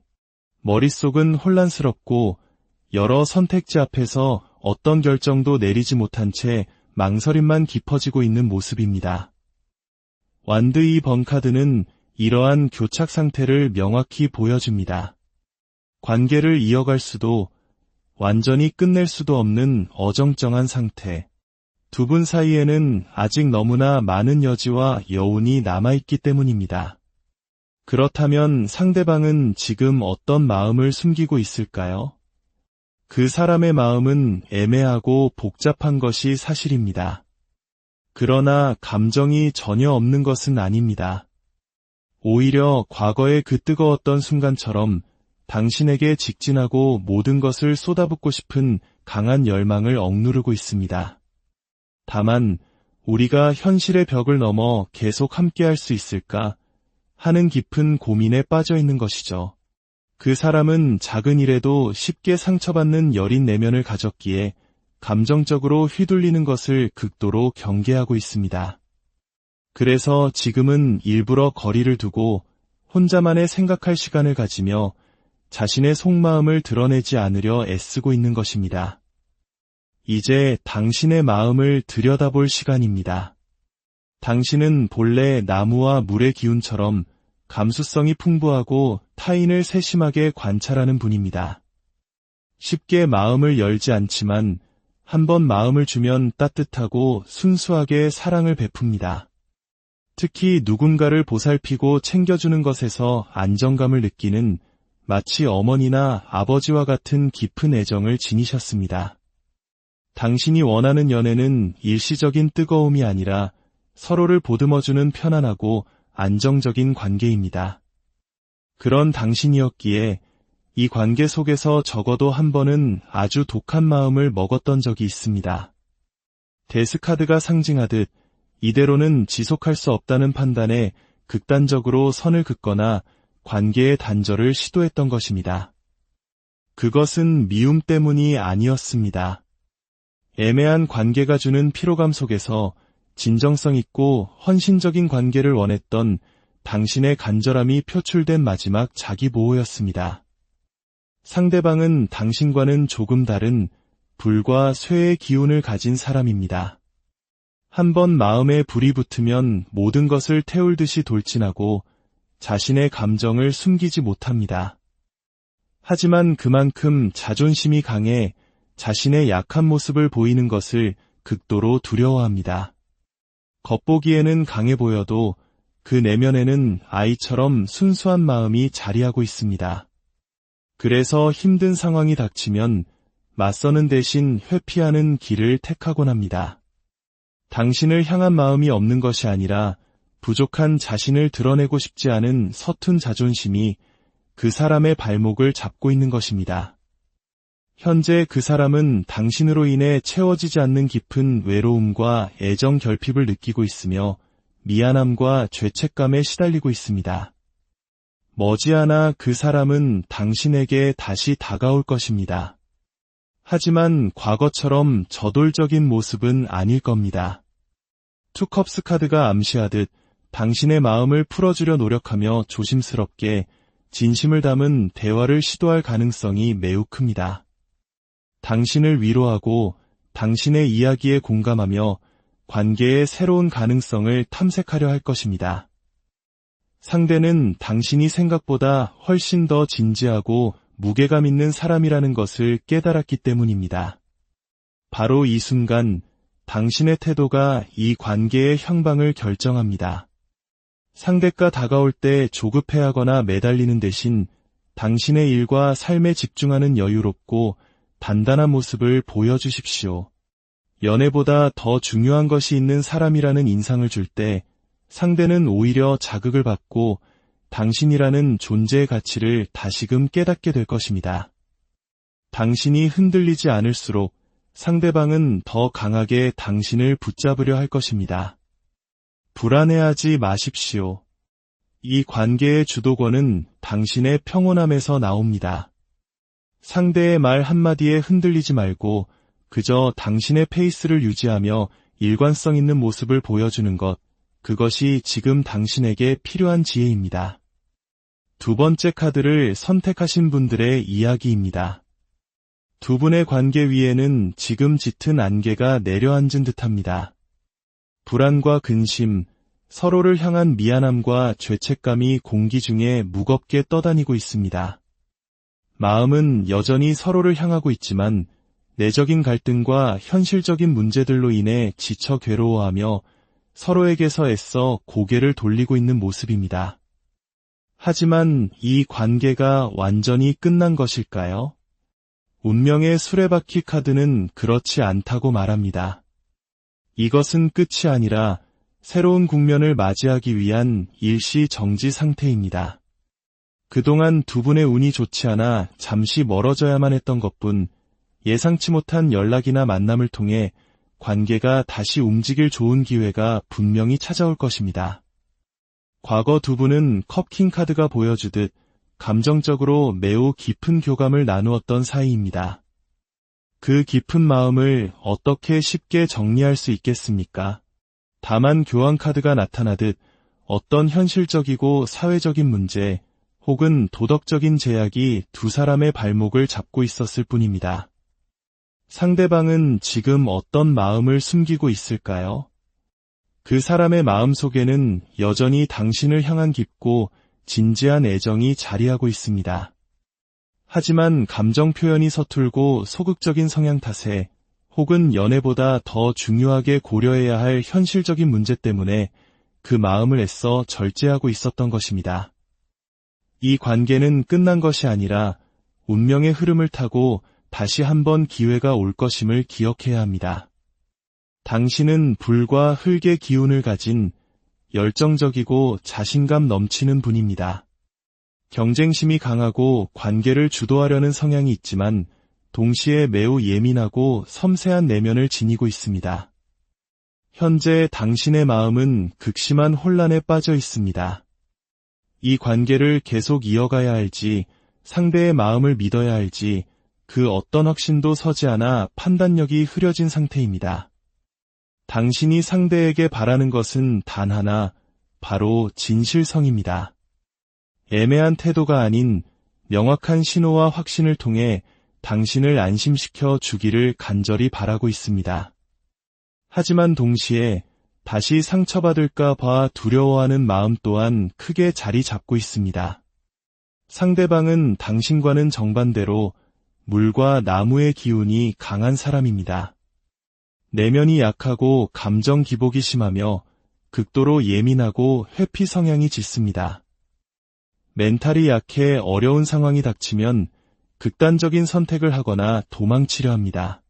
머릿속은 혼란스럽고 여러 선택지 앞에서 어떤 결정도 내리지 못한 채 망설임만 깊어지고 있는 모습입니다. 완드 2번 카드는 이러한 교착 상태를 명확히 보여줍니다. 관계를 이어갈 수도 완전히 끝낼 수도 없는 어정쩡한 상태. 두 분 사이에는 아직 너무나 많은 여지와 여운이 남아있기 때문입니다. 그렇다면 상대방은 지금 어떤 마음을 숨기고 있을까요? 그 사람의 마음은 애매하고 복잡한 것이 사실입니다. 그러나 감정이 전혀 없는 것은 아닙니다. 오히려 과거의 그 뜨거웠던 순간처럼 당신에게 직진하고 모든 것을 쏟아붓고 싶은 강한 열망을 억누르고 있습니다. 다만 우리가 현실의 벽을 넘어 계속 함께할 수 있을까 하는 깊은 고민에 빠져 있는 것이죠. 그 사람은 작은 일에도 쉽게 상처받는 여린 내면을 가졌기에 감정적으로 휘둘리는 것을 극도로 경계하고 있습니다. 그래서 지금은 일부러 거리를 두고 혼자만의 생각할 시간을 가지며 자신의 속마음을 드러내지 않으려 애쓰고 있는 것입니다. 이제 당신의 마음을 들여다볼 시간입니다. 당신은 본래 나무와 물의 기운처럼 감수성이 풍부하고 타인을 세심하게 관찰하는 분입니다. 쉽게 마음을 열지 않지만 한번 마음을 주면 따뜻하고 순수하게 사랑을 베풉니다. 특히 누군가를 보살피고 챙겨주는 것에서 안정감을 느끼는 마치 어머니나 아버지와 같은 깊은 애정을 지니셨습니다. 당신이 원하는 연애는 일시적인 뜨거움이 아니라 서로를 보듬어주는 편안하고 안정적인 관계입니다. 그런 당신이었기에 이 관계 속에서 적어도 한 번은 아주 독한 마음을 먹었던 적이 있습니다. 데스카드가 상징하듯 이대로는 지속할 수 없다는 판단에 극단적으로 선을 긋거나 관계의 단절을 시도했던 것입니다. 그것은 미움 때문이 아니었습니다. 애매한 관계가 주는 피로감 속에서 진정성 있고 헌신적인 관계를 원했던 당신의 간절함이 표출된 마지막 자기보호였습니다. 상대방은 당신과는 조금 다른 불과 쇠의 기운을 가진 사람입니다. 한번 마음에 불이 붙으면 모든 것을 태울 듯이 돌진하고 자신의 감정을 숨기지 못합니다. 하지만 그만큼 자존심이 강해 자신의 약한 모습을 보이는 것을 극도로 두려워합니다. 겉보기에는 강해 보여도 그 내면에는 아이처럼 순수한 마음이 자리하고 있습니다. 그래서 힘든 상황이 닥치면 맞서는 대신 회피하는 길을 택하곤 합니다. 당신을 향한 마음이 없는 것이 아니라 부족한 자신을 드러내고 싶지 않은 서툰 자존심이 그 사람의 발목을 잡고 있는 것입니다. 현재 그 사람은 당신으로 인해 채워지지 않는 깊은 외로움과 애정 결핍을 느끼고 있으며 미안함과 죄책감에 시달리고 있습니다. 머지않아 그 사람은 당신에게 다시 다가올 것입니다. 하지만 과거처럼 저돌적인 모습은 아닐 겁니다. 투컵스 카드가 암시하듯 당신의 마음을 풀어주려 노력하며 조심스럽게 진심을 담은 대화를 시도할 가능성이 매우 큽니다. 당신을 위로하고 당신의 이야기에 공감하며 관계의 새로운 가능성을 탐색하려 할 것입니다. 상대는 당신이 생각보다 훨씬 더 진지하고 무게감 있는 사람이라는 것을 깨달았기 때문입니다. 바로 이 순간 당신의 태도가 이 관계의 향방을 결정합니다. 상대가 다가올 때 조급해하거나 매달리는 대신 당신의 일과 삶에 집중하는 여유롭고 단단한 모습을 보여주십시오. 연애보다 더 중요한 것이 있는 사람이라는 인상을 줄 때 상대는 오히려 자극을 받고 당신이라는 존재의 가치를 다시금 깨닫게 될 것입니다. 당신이 흔들리지 않을수록 상대방은 더 강하게 당신을 붙잡으려 할 것입니다. 불안해하지 마십시오. 이 관계의 주도권은 당신의 평온함에서 나옵니다. 상대의 말 한마디에 흔들리지 말고 그저 당신의 페이스를 유지하며 일관성 있는 모습을 보여주는 것, 그것이 지금 당신에게 필요한 지혜입니다. 두 번째 카드를 선택하신 분들의 이야기입니다. 두 분의 관계 위에는 지금 짙은 안개가 내려앉은 듯합니다. 불안과 근심, 서로를 향한 미안함과 죄책감이 공기 중에 무겁게 떠다니고 있습니다. 마음은 여전히 서로를 향하고 있지만 내적인 갈등과 현실적인 문제들로 인해 지쳐 괴로워하며 서로에게서 애써 고개를 돌리고 있는 모습입니다. 하지만 이 관계가 완전히 끝난 것일까요? 운명의 수레바퀴 카드는 그렇지 않다고 말합니다. 이것은 끝이 아니라 새로운 국면을 맞이하기 위한 일시정지 상태입니다. 그동안 두 분의 운이 좋지 않아 잠시 멀어져야만 했던 것뿐 예상치 못한 연락이나 만남을 통해 관계가 다시 움직일 좋은 기회가 분명히 찾아올 것입니다. 과거 두 분은 컵킹 카드가 보여주듯 감정적으로 매우 깊은 교감을 나누었던 사이입니다. 그 깊은 마음을 어떻게 쉽게 정리할 수 있겠습니까? 다만 교환 카드가 나타나듯 어떤 현실적이고 사회적인 문제 혹은 도덕적인 제약이 두 사람의 발목을 잡고 있었을 뿐입니다. 상대방은 지금 어떤 마음을 숨기고 있을까요? 그 사람의 마음 속에는 여전히 당신을 향한 깊고 진지한 애정이 자리하고 있습니다. 하지만 감정 표현이 서툴고 소극적인 성향 탓에 혹은 연애보다 더 중요하게 고려해야 할 현실적인 문제 때문에 그 마음을 애써 절제하고 있었던 것입니다. 이 관계는 끝난 것이 아니라 운명의 흐름을 타고 다시 한번 기회가 올 것임을 기억해야 합니다. 당신은 불과 흙의 기운을 가진 열정적이고 자신감 넘치는 분입니다. 경쟁심이 강하고 관계를 주도하려는 성향이 있지만 동시에 매우 예민하고 섬세한 내면을 지니고 있습니다. 현재 당신의 마음은 극심한 혼란에 빠져 있습니다. 이 관계를 계속 이어가야 할지 상대의 마음을 믿어야 할지 그 어떤 확신도 서지 않아 판단력이 흐려진 상태입니다. 당신이 상대에게 바라는 것은 단 하나, 바로 진실성입니다. 애매한 태도가 아닌 명확한 신호와 확신을 통해 당신을 안심시켜 주기를 간절히 바라고 있습니다. 하지만 동시에 다시 상처받을까 봐 두려워하는 마음 또한 크게 자리 잡고 있습니다. 상대방은 당신과는 정반대로 물과 나무의 기운이 강한 사람입니다. 내면이 약하고 감정 기복이 심하며 극도로 예민하고 회피 성향이 짙습니다. 멘탈이 약해 어려운 상황이 닥치면 극단적인 선택을 하거나 도망치려 합니다.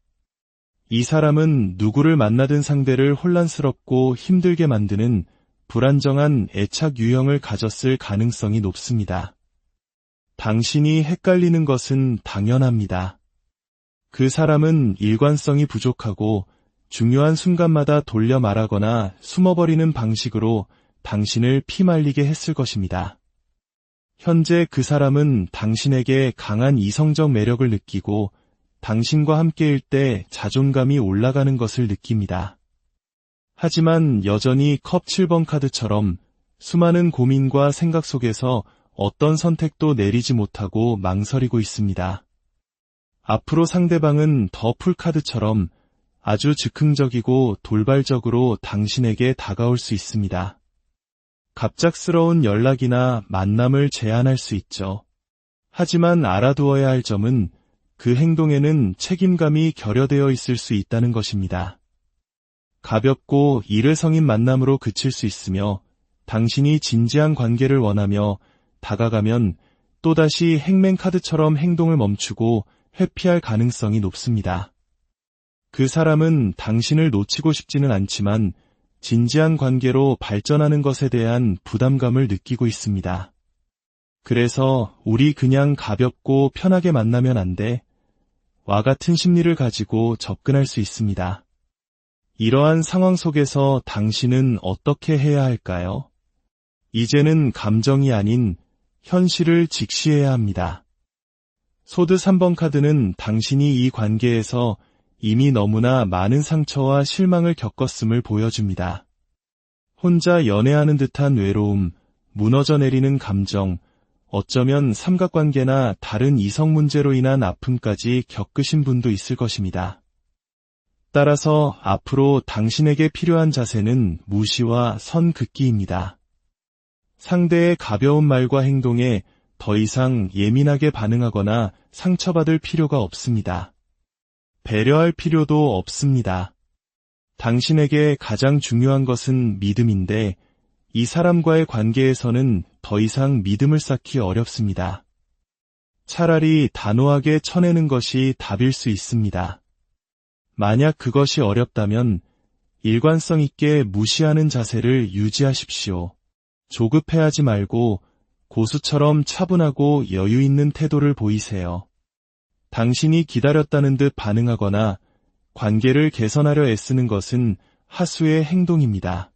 이 사람은 누구를 만나든 상대를 혼란스럽고 힘들게 만드는 불안정한 애착 유형을 가졌을 가능성이 높습니다. 당신이 헷갈리는 것은 당연합니다. 그 사람은 일관성이 부족하고 중요한 순간마다 돌려 말하거나 숨어버리는 방식으로 당신을 피말리게 했을 것입니다. 현재 그 사람은 당신에게 강한 이성적 매력을 느끼고 당신과 함께일 때 자존감이 올라가는 것을 느낍니다. 하지만 여전히 컵 7번 카드처럼 수많은 고민과 생각 속에서 어떤 선택도 내리지 못하고 망설이고 있습니다. 앞으로 상대방은 더 풀카드처럼 아주 즉흥적이고 돌발적으로 당신에게 다가올 수 있습니다. 갑작스러운 연락이나 만남을 제안할 수 있죠. 하지만 알아두어야 할 점은 그 행동에는 책임감이 결여되어 있을 수 있다는 것입니다. 가볍고 일회성인 만남으로 그칠 수 있으며 당신이 진지한 관계를 원하며 다가가면 또다시 행맨카드처럼 행동을 멈추고 회피할 가능성이 높습니다. 그 사람은 당신을 놓치고 싶지는 않지만 진지한 관계로 발전하는 것에 대한 부담감을 느끼고 있습니다. 그래서 우리 그냥 가볍고 편하게 만나면 안 돼? 와 같은 심리를 가지고 접근할 수 있습니다. 이러한 상황 속에서 당신은 어떻게 해야 할까요? 이제는 감정이 아닌 현실을 직시해야 합니다. 소드 3번 카드는 당신이 이 관계에서 이미 너무나 많은 상처와 실망을 겪었음을 보여줍니다. 혼자 연애하는 듯한 외로움, 무너져 내리는 감정, 어쩌면 삼각관계나 다른 이성 문제로 인한 아픔까지 겪으신 분도 있을 것입니다. 따라서 앞으로 당신에게 필요한 자세는 무시와 선 긋기입니다. 상대의 가벼운 말과 행동에 더 이상 예민하게 반응하거나 상처받을 필요가 없습니다. 배려할 필요도 없습니다. 당신에게 가장 중요한 것은 믿음인데 이 사람과의 관계에서는 더 이상 믿음을 쌓기 어렵습니다. 차라리 단호하게 쳐내는 것이 답일 수 있습니다. 만약 그것이 어렵다면 일관성 있게 무시하는 자세를 유지하십시오. 조급해하지 말고 고수처럼 차분하고 여유 있는 태도를 보이세요. 당신이 기다렸다는 듯 반응하거나 관계를 개선하려 애쓰는 것은 하수의 행동입니다.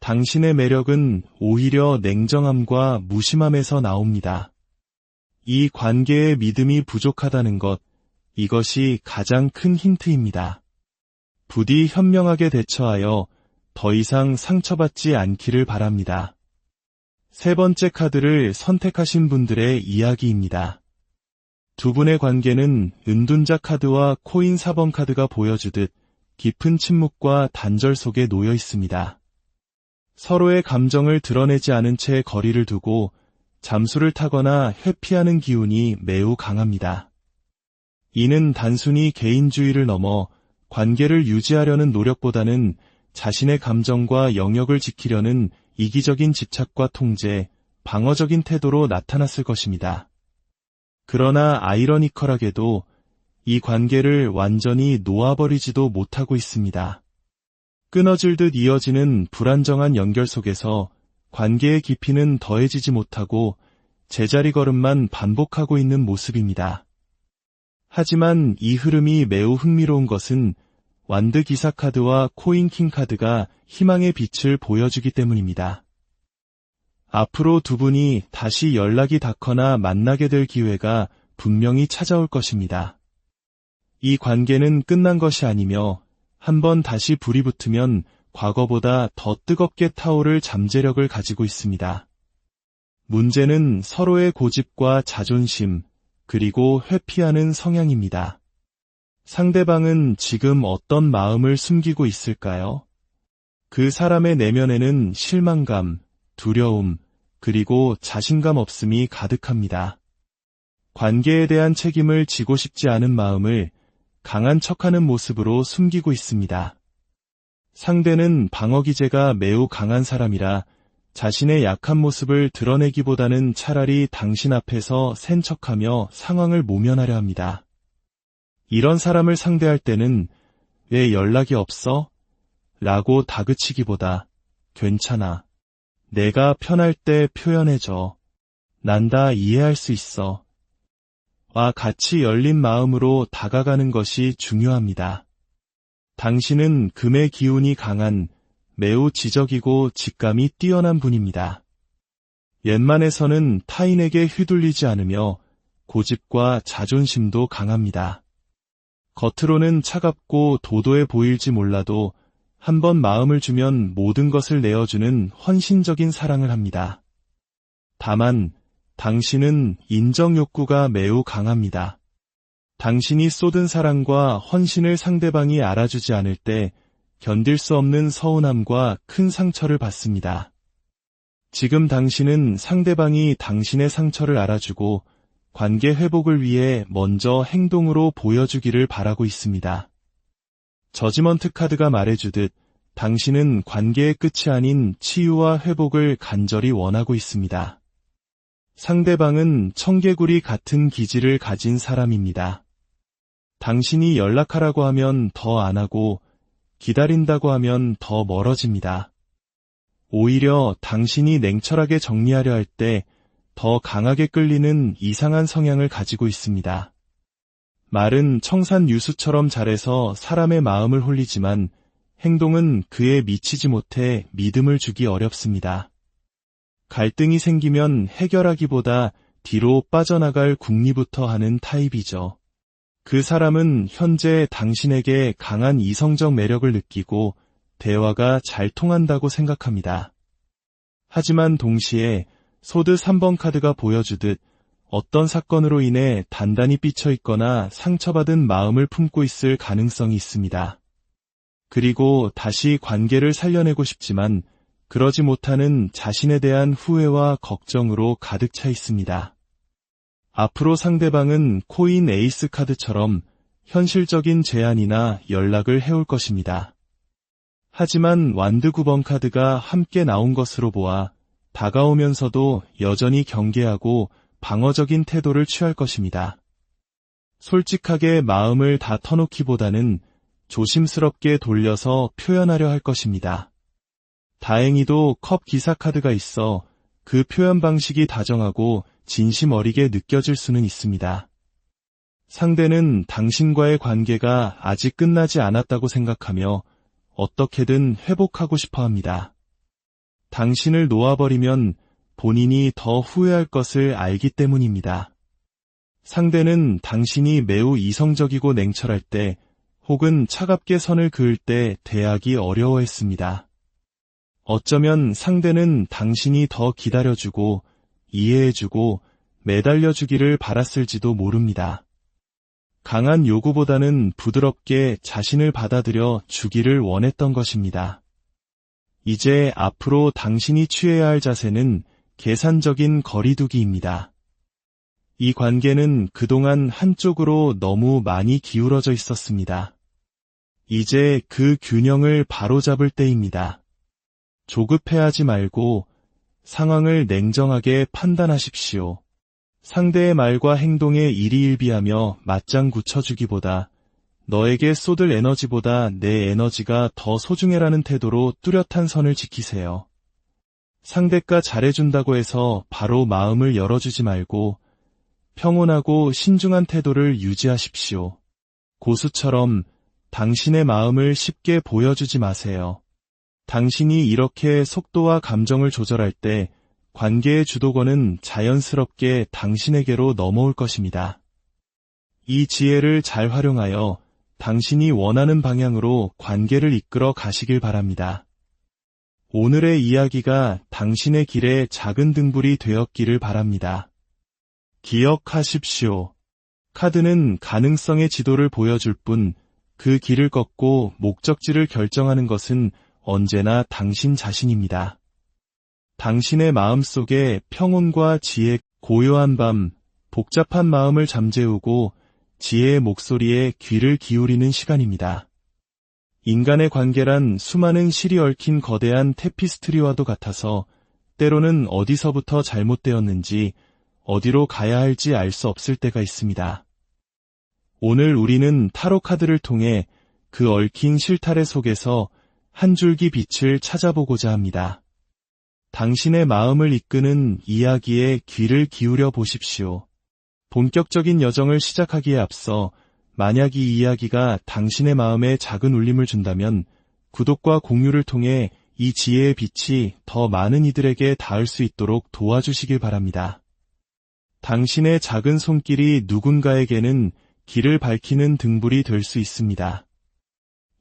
당신의 매력은 오히려 냉정함과 무심함에서 나옵니다. 이 관계의 믿음이 부족하다는 것, 이것이 가장 큰 힌트입니다. 부디 현명하게 대처하여 더 이상 상처받지 않기를 바랍니다. 세 번째 카드를 선택하신 분들의 이야기입니다. 두 분의 관계는 은둔자 카드와 코인 4번 카드가 보여주듯 깊은 침묵과 단절 속에 놓여 있습니다. 서로의 감정을 드러내지 않은 채 거리를 두고 잠수를 타거나 회피하는 기운이 매우 강합니다. 이는 단순히 개인주의를 넘어 관계를 유지하려는 노력보다는 자신의 감정과 영역을 지키려는 이기적인 집착과 통제, 방어적인 태도로 나타났을 것입니다. 그러나 아이러니컬하게도 이 관계를 완전히 놓아버리지도 못하고 있습니다. 끊어질 듯 이어지는 불안정한 연결 속에서 관계의 깊이는 더해지지 못하고 제자리 걸음만 반복하고 있는 모습입니다. 하지만 이 흐름이 매우 흥미로운 것은 완드 기사 카드와 코인 킹 카드가 희망의 빛을 보여주기 때문입니다. 앞으로 두 분이 다시 연락이 닿거나 만나게 될 기회가 분명히 찾아올 것입니다. 이 관계는 끝난 것이 아니며 한번 다시 불이 붙으면 과거보다 더 뜨겁게 타오를 잠재력을 가지고 있습니다. 문제는 서로의 고집과 자존심, 그리고 회피하는 성향입니다. 상대방은 지금 어떤 마음을 숨기고 있을까요? 그 사람의 내면에는 실망감, 두려움, 그리고 자신감 없음이 가득합니다. 관계에 대한 책임을 지고 싶지 않은 마음을 강한 척하는 모습으로 숨기고 있습니다. 상대는 방어기제가 매우 강한 사람이라 자신의 약한 모습을 드러내기보다는 차라리 당신 앞에서 센 척하며 상황을 모면하려 합니다. 이런 사람을 상대할 때는 왜 연락이 없어? 라고 다그치기보다 괜찮아. 내가 편할 때 표현해줘. 난 다 이해할 수 있어. 와 같이 열린 마음으로 다가가는 것이 중요합니다. 당신은 금의 기운이 강한 매우 지적이고 직감이 뛰어난 분입니다. 웬만해서는 타인에게 휘둘리지 않으며 고집과 자존심도 강합니다. 겉으로는 차갑고 도도해 보일지 몰라도 한번 마음을 주면 모든 것을 내어주는 헌신적인 사랑을 합니다. 다만 당신은 인정 욕구가 매우 강합니다. 당신이 쏟은 사랑과 헌신을 상대방이 알아주지 않을 때 견딜 수 없는 서운함과 큰 상처를 받습니다. 지금 당신은 상대방이 당신의 상처를 알아주고 관계 회복을 위해 먼저 행동으로 보여주기를 바라고 있습니다. 저지먼트 카드가 말해주듯 당신은 관계의 끝이 아닌 치유와 회복을 간절히 원하고 있습니다. 상대방은 청개구리 같은 기질을 가진 사람입니다. 당신이 연락하라고 하면 더 안 하고 기다린다고 하면 더 멀어집니다. 오히려 당신이 냉철하게 정리하려 할 때 더 강하게 끌리는 이상한 성향을 가지고 있습니다. 말은 청산유수처럼 잘해서 사람의 마음을 홀리지만 행동은 그에 미치지 못해 믿음을 주기 어렵습니다. 갈등이 생기면 해결하기보다 뒤로 빠져나갈 궁리부터 하는 타입이죠. 그 사람은 현재 당신에게 강한 이성적 매력을 느끼고 대화가 잘 통한다고 생각합니다. 하지만 동시에 소드 3번 카드가 보여주듯 어떤 사건으로 인해 단단히 삐쳐 있거나 상처받은 마음을 품고 있을 가능성이 있습니다. 그리고 다시 관계를 살려내고 싶지만 그러지 못하는 자신에 대한 후회와 걱정으로 가득 차 있습니다. 앞으로 상대방은 코인 에이스 카드처럼 현실적인 제안이나 연락을 해올 것입니다. 하지만 완드 9번 카드가 함께 나온 것으로 보아 다가오면서도 여전히 경계하고 방어적인 태도를 취할 것입니다. 솔직하게 마음을 다 터놓기보다는 조심스럽게 돌려서 표현하려 할 것입니다. 다행히도 컵 기사 카드가 있어 그 표현 방식이 다정하고 진심 어리게 느껴질 수는 있습니다. 상대는 당신과의 관계가 아직 끝나지 않았다고 생각하며 어떻게든 회복하고 싶어 합니다. 당신을 놓아버리면 본인이 더 후회할 것을 알기 때문입니다. 상대는 당신이 매우 이성적이고 냉철할 때 혹은 차갑게 선을 그을 때 대하기 어려워했습니다. 어쩌면 상대는 당신이 더 기다려주고 이해해주고 매달려주기를 바랐을지도 모릅니다. 강한 요구보다는 부드럽게 자신을 받아들여 주기를 원했던 것입니다. 이제 앞으로 당신이 취해야 할 자세는 계산적인 거리두기입니다. 이 관계는 그동안 한쪽으로 너무 많이 기울어져 있었습니다. 이제 그 균형을 바로잡을 때입니다. 조급해하지 말고 상황을 냉정하게 판단하십시오. 상대의 말과 행동에 일희일비하며 맞장구 쳐주기보다 너에게 쏟을 에너지보다 내 에너지가 더 소중해라는 태도로 뚜렷한 선을 지키세요. 상대가 잘해준다고 해서 바로 마음을 열어주지 말고 평온하고 신중한 태도를 유지하십시오. 고수처럼 당신의 마음을 쉽게 보여주지 마세요. 당신이 이렇게 속도와 감정을 조절할 때 관계의 주도권은 자연스럽게 당신에게로 넘어올 것입니다. 이 지혜를 잘 활용하여 당신이 원하는 방향으로 관계를 이끌어 가시길 바랍니다. 오늘의 이야기가 당신의 길에 작은 등불이 되었기를 바랍니다. 기억하십시오. 카드는 가능성의 지도를 보여줄 뿐 그 길을 걷고 목적지를 결정하는 것은 언제나 당신 자신입니다. 당신의 마음속에 평온과 지혜, 고요한 밤, 복잡한 마음을 잠재우고 지혜의 목소리에 귀를 기울이는 시간입니다. 인간의 관계란 수많은 실이 얽힌 거대한 테피스트리와도 같아서 때로는 어디서부터 잘못되었는지 어디로 가야 할지 알 수 없을 때가 있습니다. 오늘 우리는 타로 카드를 통해 그 얽힌 실타래 속에서 한 줄기 빛을 찾아보고자 합니다. 당신의 마음을 이끄는 이야기에 귀를 기울여 보십시오. 본격적인 여정을 시작하기에 앞서 만약 이 이야기가 당신의 마음에 작은 울림을 준다면 구독과 공유를 통해 이 지혜의 빛이 더 많은 이들에게 닿을 수 있도록 도와주시길 바랍니다. 당신의 작은 손길이 누군가에게는 길을 밝히는 등불이 될 수 있습니다.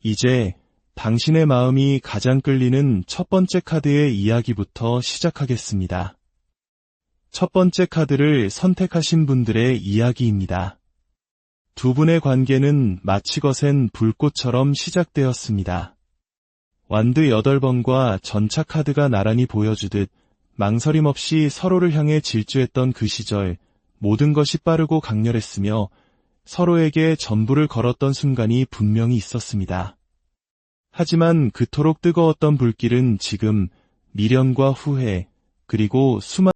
이제 당신의 마음이 가장 끌리는 첫 번째 카드의 이야기부터 시작하겠습니다. 첫 번째 카드를 선택하신 분들의 이야기입니다. 두 분의 관계는 마치 거센 불꽃처럼 시작되었습니다. 완드 8번과 전차 카드가 나란히 보여주듯 망설임 없이 서로를 향해 질주했던 그 시절, 모든 것이 빠르고 강렬했으며 서로에게 전부를 걸었던 순간이 분명히 있었습니다. 하지만 그토록 뜨거웠던 불길은 지금 미련과 후회, 그리고 수많은